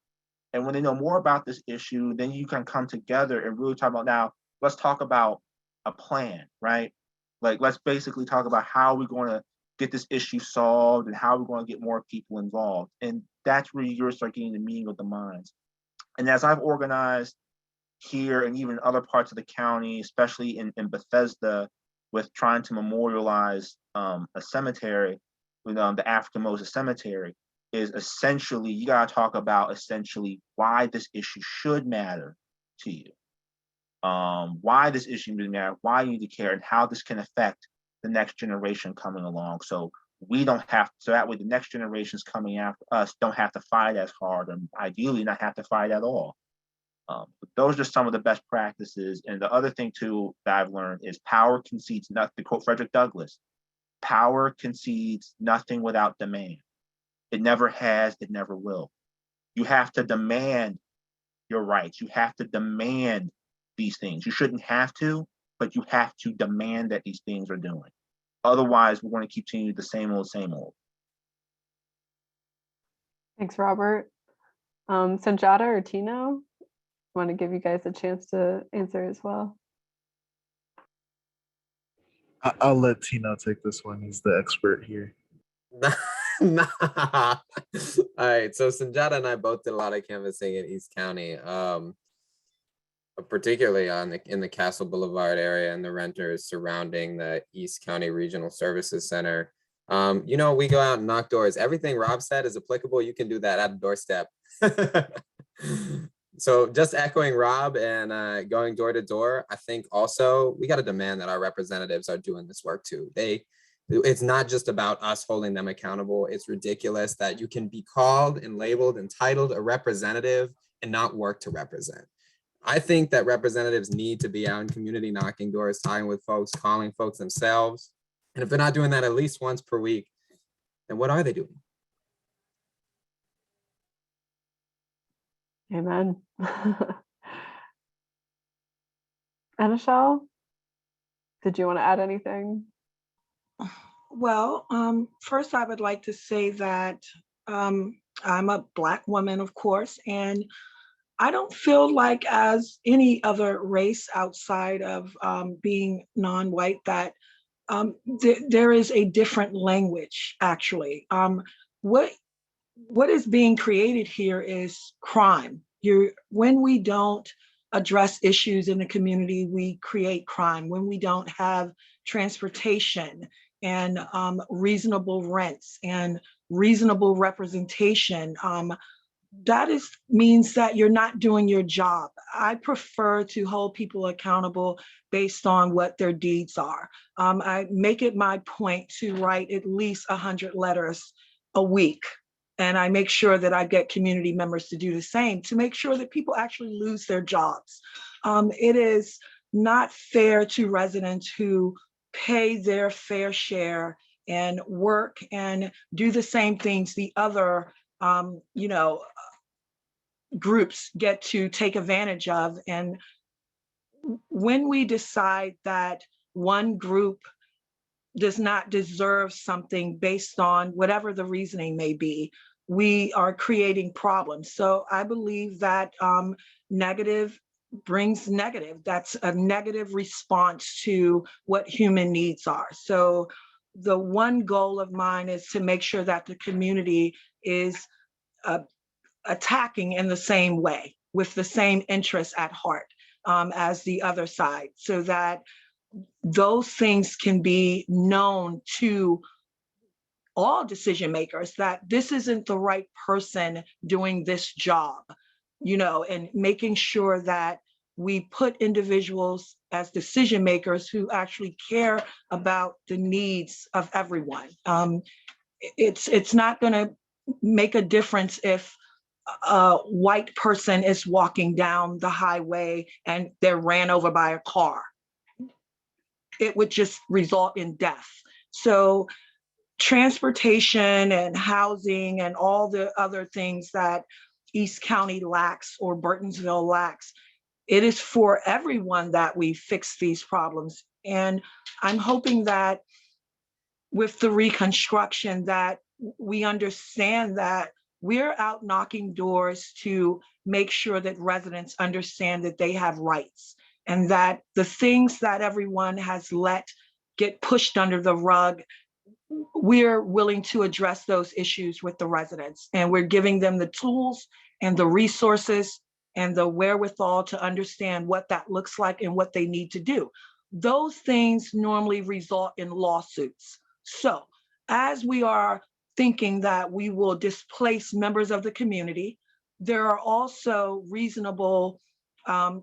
And when they know more about this issue, then you can come together and really talk about, now, let's talk about a plan, right? Like, let's basically talk about how we're going to get this issue solved and how we're going to get more people involved. And that's where you're start getting the meeting of the minds. And as I've organized here and even other parts of the county, especially in Bethesda, with trying to memorialize a cemetery, the African Moses Cemetery, is essentially, you got to talk about essentially why this issue should matter to you, why this issue should matter, why you need to care, and how this can affect the next generation coming along. So we don't have, so that way the next generations coming after us don't have to fight as hard, and ideally not have to fight at all. But those are some of the best practices. And the other thing too that I've learned is power concedes nothing. To quote Frederick Douglass, power concedes nothing without demand. It never has, it never will. You have to demand your rights. You have to demand these things. You shouldn't have to, but you have to demand that these things are doing. Otherwise, we're going to continue the same old, same old. Thanks, Robert. Sundjata or Tino? I want to give you guys a chance to answer as well. I'll let Tino take this one. He's the expert here. Nah. All right. So Sundjata and I both did a lot of canvassing in East County, particularly in the Castle Boulevard area and the renters surrounding the East County Regional Services Center. You know, we go out and knock doors. Everything Rob said is applicable. You can do that at a doorstep. So just echoing Rob and going door to door, I think also we got to demand that our representatives are doing this work too. It's not just about us holding them accountable. It's ridiculous that you can be called and labeled and titled a representative and not work to represent. I think that representatives need to be out in community knocking doors, talking with folks, calling folks themselves. And if they're not doing that at least once per week, then what are they doing? Amen. Eneshal, did you want to add anything? Well, first I would like to say that I'm a Black woman, of course, and I don't feel like as any other race outside of being non-white that There is a different language, actually. What is being created here is crime. When we don't address issues in the community, we create crime. When we don't have transportation and reasonable rents and reasonable representation, means that you're not doing your job. I prefer to hold people accountable based on what their deeds are. I make it my point to write at least 100 letters a week. And I make sure that I get community members to do the same to make sure that people actually lose their jobs. It is not fair to residents who pay their fair share and work and do the same things the other, groups get to take advantage of. And when we decide that one group does not deserve something based on whatever the reasoning may be, we are creating problems. So I believe that negative brings negative. That's a negative response to what human needs are. So the one goal of mine is to make sure that the community is attacking in the same way, with the same interests at heart as the other side, so that those things can be known to all decision makers, that this isn't the right person doing this job, and making sure that we put individuals as decision makers who actually care about the needs of everyone. It's not going to make a difference if a white person is walking down the highway and they're ran over by a car. It would just result in death. So transportation and housing and all the other things that East County lacks or Burtonsville lacks, it is for everyone that we fix these problems. And I'm hoping that with the reconstruction that we understand that we're out knocking doors to make sure that residents understand that they have rights, and that the things that everyone has let get pushed under the rug, we're willing to address those issues with the residents. And we're giving them the tools and the resources and the wherewithal to understand what that looks like and what they need to do. Those things normally result in lawsuits. So as we are thinking that we will displace members of the community, there are also reasonable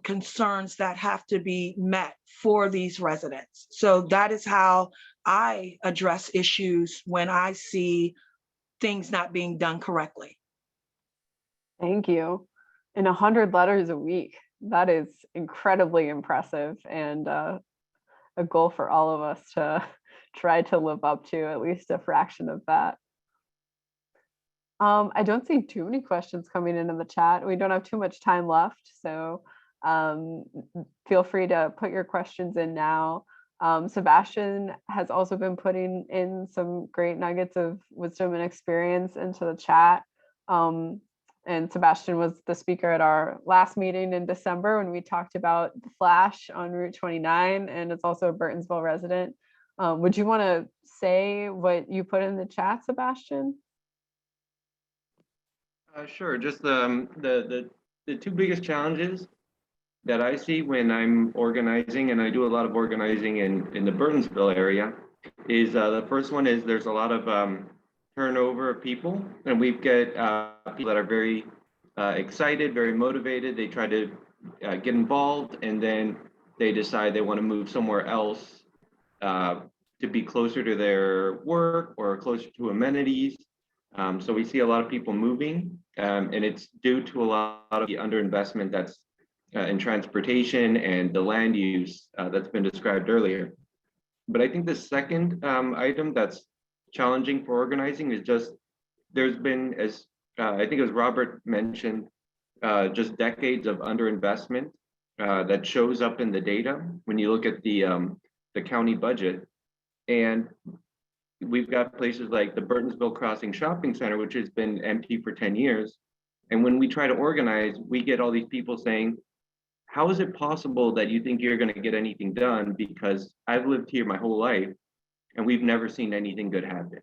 concerns that have to be met for these residents. So that is how I address issues when I see things not being done correctly. Thank you. And 100 letters a week, that is incredibly impressive, and a goal for all of us to try to live up to at least a fraction of that. I don't see too many questions coming in the chat. We don't have too much time left, so feel free to put your questions in now. Sebastian has also been putting in some great nuggets of wisdom and experience into the chat. And Sebastian was the speaker at our last meeting in December when we talked about the flash on Route 29, and it's also a Burtonsville resident. Would you want to say what you put in the chat, Sebastian? Sure. Just the two biggest challenges that I see when I'm organizing, and I do a lot of organizing in the Burtonsville area, is the first one is there's a lot of turnover of people, and we get people that are very excited, very motivated. They try to get involved, and then they decide they want to move somewhere else to be closer to their work or closer to amenities. So we see a lot of people moving, and it's due to a lot of the underinvestment that's in transportation and the land use that's been described earlier. But I think the second item that's challenging for organizing is just there's been, as I think as Robert mentioned, just decades of underinvestment that shows up in the data when you look at the county budget. And we've got places like the Burtonsville Crossing Shopping Center, which has been empty for 10 years. And when we try to organize, we get all these people saying, how is it possible that you think you're going to get anything done? Because I've lived here my whole life and we've never seen anything good happen.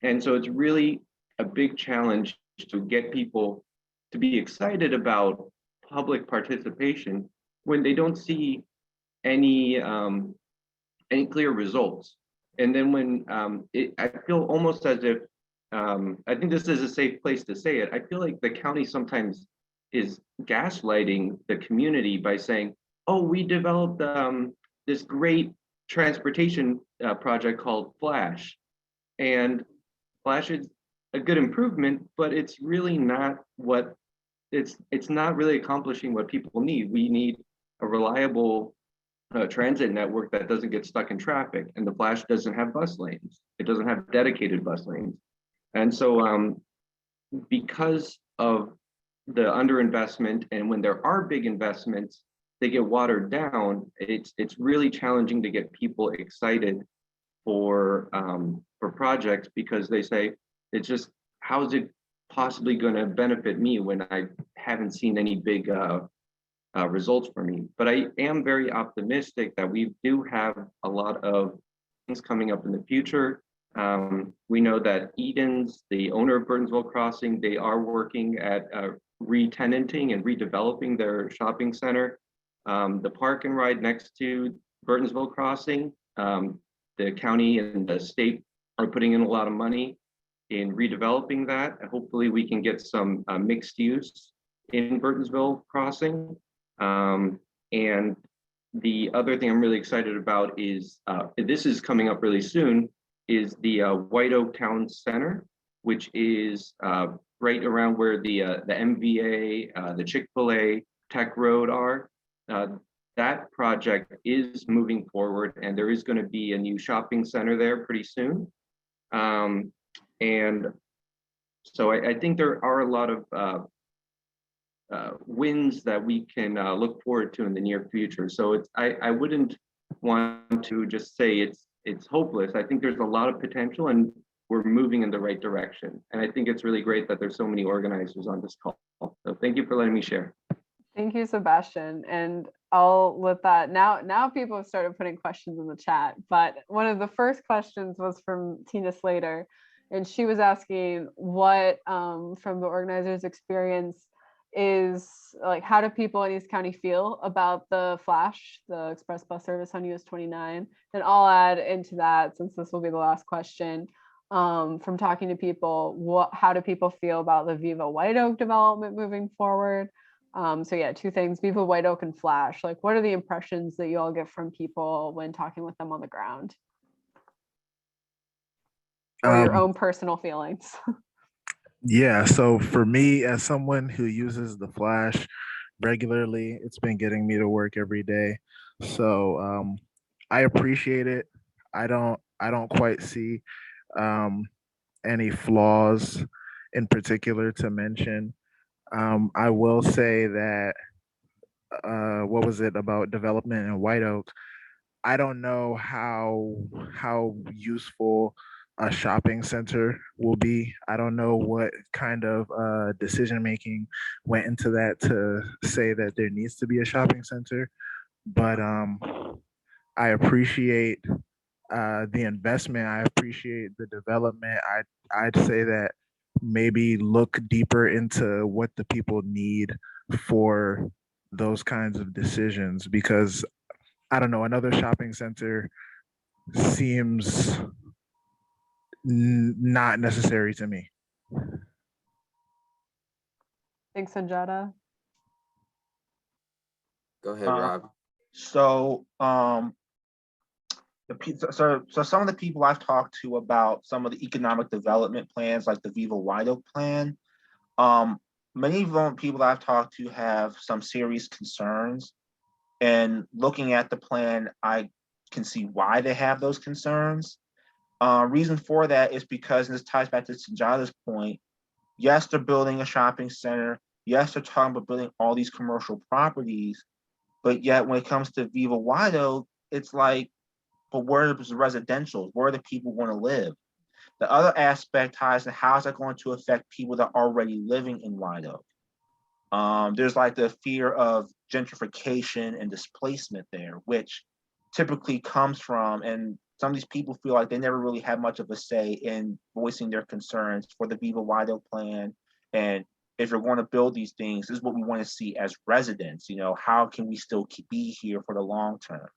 And so it's really a big challenge to get people to be excited about public participation when they don't see any clear results. And then when I feel almost as if, I think this is a safe place to say it, I feel like the county sometimes is gaslighting the community by saying, oh, we developed this great transportation project called Flash. And Flash is a good improvement, but it's really not what, it's not really accomplishing what people need. We need a reliable transit network that doesn't get stuck in traffic, and the Flash doesn't have bus lanes. It doesn't have dedicated bus lanes. And so because of the underinvestment, and when there are big investments, they get watered down, it's really challenging to get people excited for projects, because they say, it's just, how is it possibly going to benefit me when I haven't seen any big results for me? But I am very optimistic that we do have a lot of things coming up in the future. We know that Eden's, the owner of Burtonsville Crossing, they are working at re-tenanting and redeveloping their shopping center. The park and ride next to Burtonsville Crossing, the county and the state are putting in a lot of money in redeveloping that. Hopefully we can get some mixed use in Burtonsville Crossing. And the other thing I'm really excited about is, this is coming up really soon, is the White Oak Town Center, which is right around where the MVA, the Chick-fil-A, Tech Road are. That project is moving forward, and there is going to be a new shopping center there pretty soon. And so I think there are a lot of wins that we can look forward to in the near future. So I wouldn't want to just say it's hopeless. I think there's a lot of potential, and we're moving in the right direction. And I think it's really great that there's so many organizers on this call. So thank you for letting me share. Thank you, Sebastian. And I'll let that, now people have started putting questions in the chat, but one of the first questions was from Tina Slater, and she was asking what, from the organizers' experience, is like, how do people in East County feel about the Flash, the express bus service on US 29? And I'll add into that, since this will be the last question, from talking to people, how do people feel about the Viva White Oak development moving forward? So yeah, two things, Viva White Oak and Flash. Like, what are the impressions that you all get from people when talking with them on the ground? Or your own personal feelings? Yeah, so for me, as someone who uses the Flash regularly, it's been getting me to work every day. So I appreciate it. I don't quite see any flaws in particular to mention. I will say that what was it about development in White Oak? I don't know how useful a shopping center will be. I don't know what kind of decision making went into that to say that there needs to be a shopping center. But I appreciate the investment. I appreciate the development. I'd say that maybe look deeper into what the people need for those kinds of decisions, because I don't know, another shopping center seems not necessary to me. Thanks, Sundjata. Go ahead, Rob. So so some of the people I've talked to about some of the economic development plans, like the Viva White Oak plan, many of the people I've talked to have some serious concerns. And looking at the plan, I can see why they have those concerns. Reason for that is because, and this ties back to Sundjata's point, yes, they're building a shopping center. Yes, they're talking about building all these commercial properties. But yet when it comes to Viva White Oak, it's like, but where are the residential? Where do the people want to live? The other aspect ties to how is that going to affect people that are already living in White Oak? There's like the fear of gentrification and displacement there, which typically comes from, and some of these people feel like they never really had much of a say in voicing their concerns for the Viva Waido plan. And if you're going to build these things, this is what we want to see as residents. How can we still be here for the long term?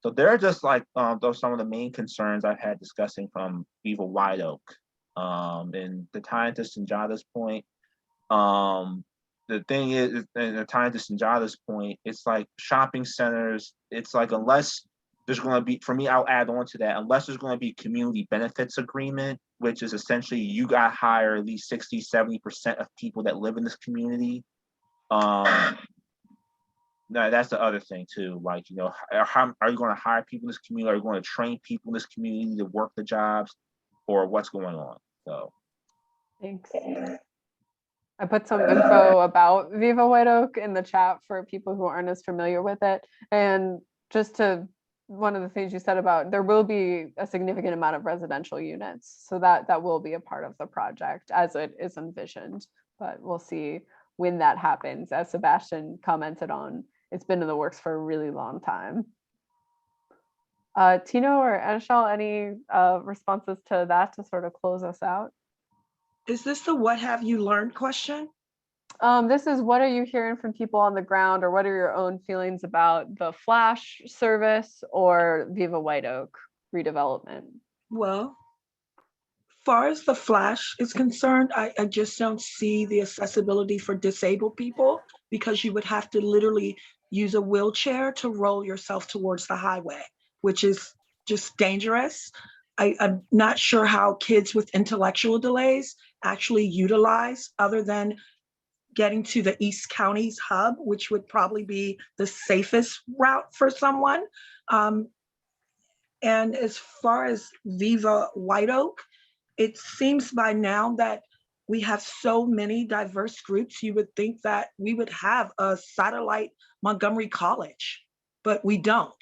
So they're just like those some of the main concerns I've had discussing from Viva White Oak. And the tying to Sundjata's point, the thing is, and the tying to Sundjata's point, it's like shopping centers. It's like unless there's going to be, for me, I'll add on to that, unless there's going to be a community benefits agreement, which is essentially you got to hire at least 60-70% of people that live in this community. No, that's the other thing too. Like, how are you going to hire people in this community? Are you going to train people in this community to work the jobs, or what's going on? So, Thanks. I put some info about Viva White Oak in the chat for people who aren't as familiar with it. And just to one of the things you said about there will be a significant amount of residential units, so that will be a part of the project as it is envisioned. But we'll see when that happens. As Sebastian commented on, it's been in the works for a really long time. Tino or Eneshal, any responses to that to sort of close us out? Is this the what have you learned question? This is what are you hearing from people on the ground, or what are your own feelings about the Flash service or Viva White Oak redevelopment? Well, far as the Flash is concerned, I just don't see the accessibility for disabled people, because you would have to literally use a wheelchair to roll yourself towards the highway, which is just dangerous. I'm not sure how kids with intellectual delays actually utilize, other than getting to the East County's hub, which would probably be the safest route for someone. And as far as Viva White Oak, it seems by now that we have so many diverse groups, you would think that we would have a satellite Montgomery College, but we don't.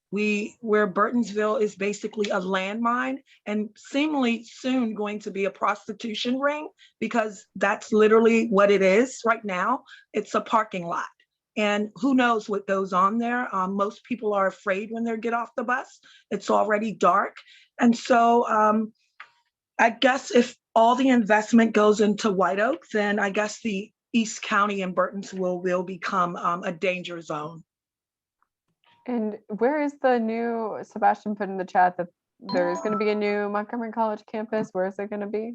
Where Burtonsville is basically a landmine and seemingly soon going to be a prostitution ring, because that's literally what it is right now. It's a parking lot. And who knows what goes on there. Most people are afraid when they get off the bus. It's already dark. And so I guess if all the investment goes into White Oak, then I guess the East County and Burtonsville will become a danger zone. And where is the new, Sebastian put in the chat that there is going to be a new Montgomery College campus. Where is it going to be?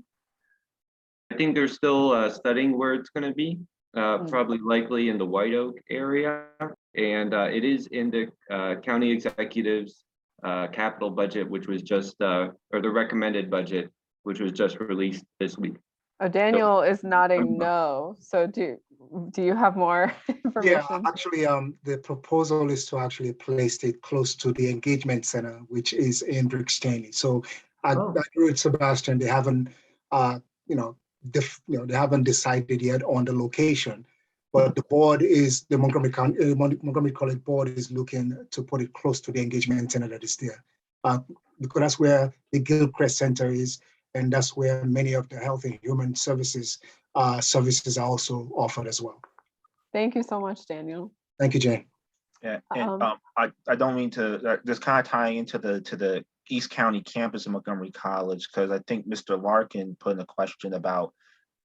I think they're still studying where it's going to be, probably likely in the White Oak area. And it is in the county executive's capital budget, which was just, or the recommended budget, which was just released this week. Oh, Daniel is nodding no. So do you have more information? Yeah, actually, the proposal is to actually place it close to the engagement center, which is in Brooks Cheney. So I agree with Sebastian. They haven't, they haven't decided yet on the location, but the board is the Montgomery College board is looking to put it close to the engagement center that is there, because that's where the Gilchrist Center is, and that's where many of the health and human services are also offered as well. Thank you so much, Daniel. Thank you, Jane. Yeah, and I don't mean to just kind of tying into the East County campus of Montgomery College, because I think Mr. Larkin put in a question about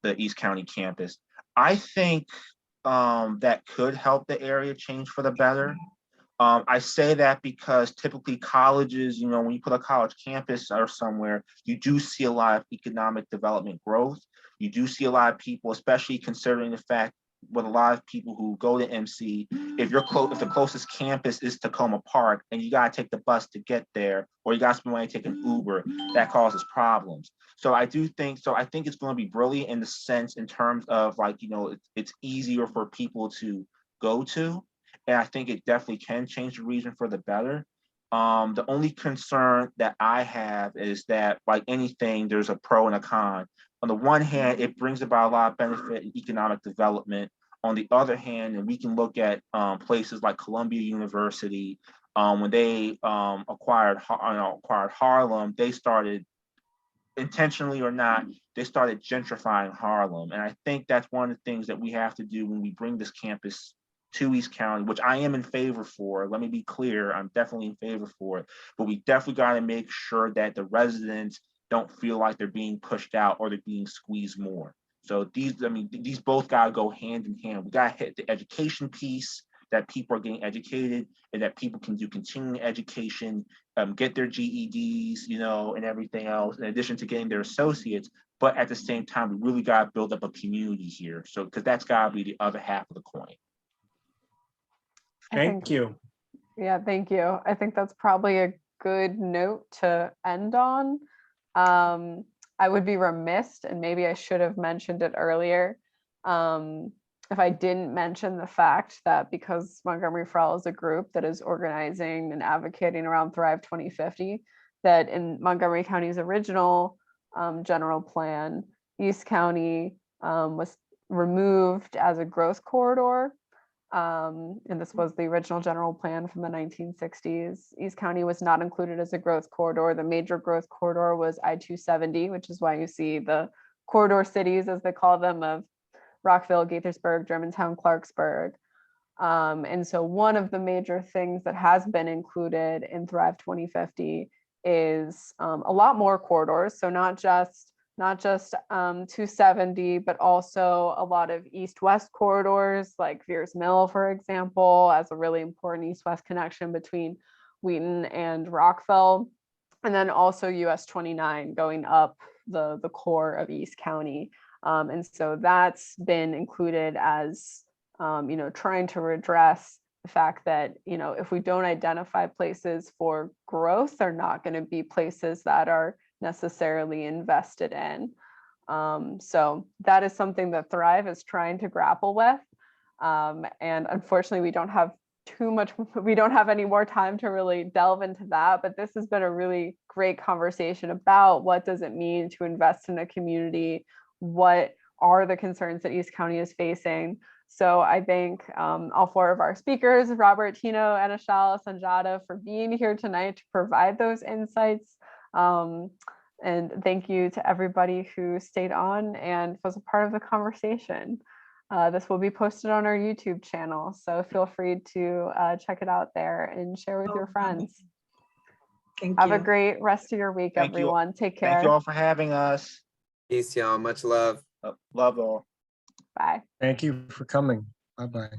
the East County campus. I think that could help the area change for the better. I say that because typically colleges, when you put a college campus or somewhere, you do see a lot of economic development growth. You do see a lot of people, especially considering the fact with a lot of people who go to MC, if the closest campus is Tacoma Park and you gotta take the bus to get there, or you gotta spend money taking Uber, that causes problems. So I think it's going to be brilliant in the sense in terms of it's easier for people to go to. And I think it definitely can change the region for the better. The only concern that I have is that, like anything, there's a pro and a con. On the one hand, it brings about a lot of benefit in economic development. On the other hand, and we can look at places like Columbia University, when they acquired Harlem, they started, intentionally or not, they started gentrifying Harlem. And I think that's one of the things that we have to do when we bring this campus to East County, which I am in favor for. Let me be clear, I'm definitely in favor for it. But we definitely got to make sure that the residents don't feel like they're being pushed out or they're being squeezed more. So these both got to go hand in hand. We got to hit the education piece, that people are getting educated and that people can do continuing education, get their GEDs, and everything else, in addition to getting their associates. But at the same time, we really got to build up a community here. So, because that's got to be the other half of the coin. Thank you. Yeah, thank you. I think that's probably a good note to end on. I would be remiss, and maybe I should have mentioned it earlier, if I didn't mention the fact that because Montgomery for All is a group that is organizing and advocating around Thrive 2050, that in Montgomery County's original general plan, East County was removed as a growth corridor. And this was the original general plan from the 1960s. East County was not included as a growth corridor. The major growth corridor was I-270, which is why you see the corridor cities, as they call them, of Rockville, Gaithersburg, Germantown, Clarksburg. And so one of the major things that has been included in Thrive 2050 is a lot more corridors. So not just 270, but also a lot of east-west corridors, like Veers Mill, for example, as a really important east-west connection between Wheaton and Rockville. And then also US 29 going up the core of East County. And so that's been included as, trying to redress the fact that, if we don't identify places for growth, they're not going to be places that are necessarily invested in. So that is something that Thrive is trying to grapple with. And unfortunately, we don't have any more time to really delve into that, but this has been a really great conversation about what does it mean to invest in a community? What are the concerns that East County is facing? So I thank all four of our speakers, Robert, Tino, Eneshal, Sundjata, for being here tonight to provide those insights. And thank you to everybody who stayed on and was a part of the conversation. This will be posted on our YouTube channel, so feel free to check it out there and share with your friends. Have a great rest of your week, everyone. Take care. Thank you all for having us. Peace, y'all. Much love. Love all. Bye. Thank you for coming. Bye-bye.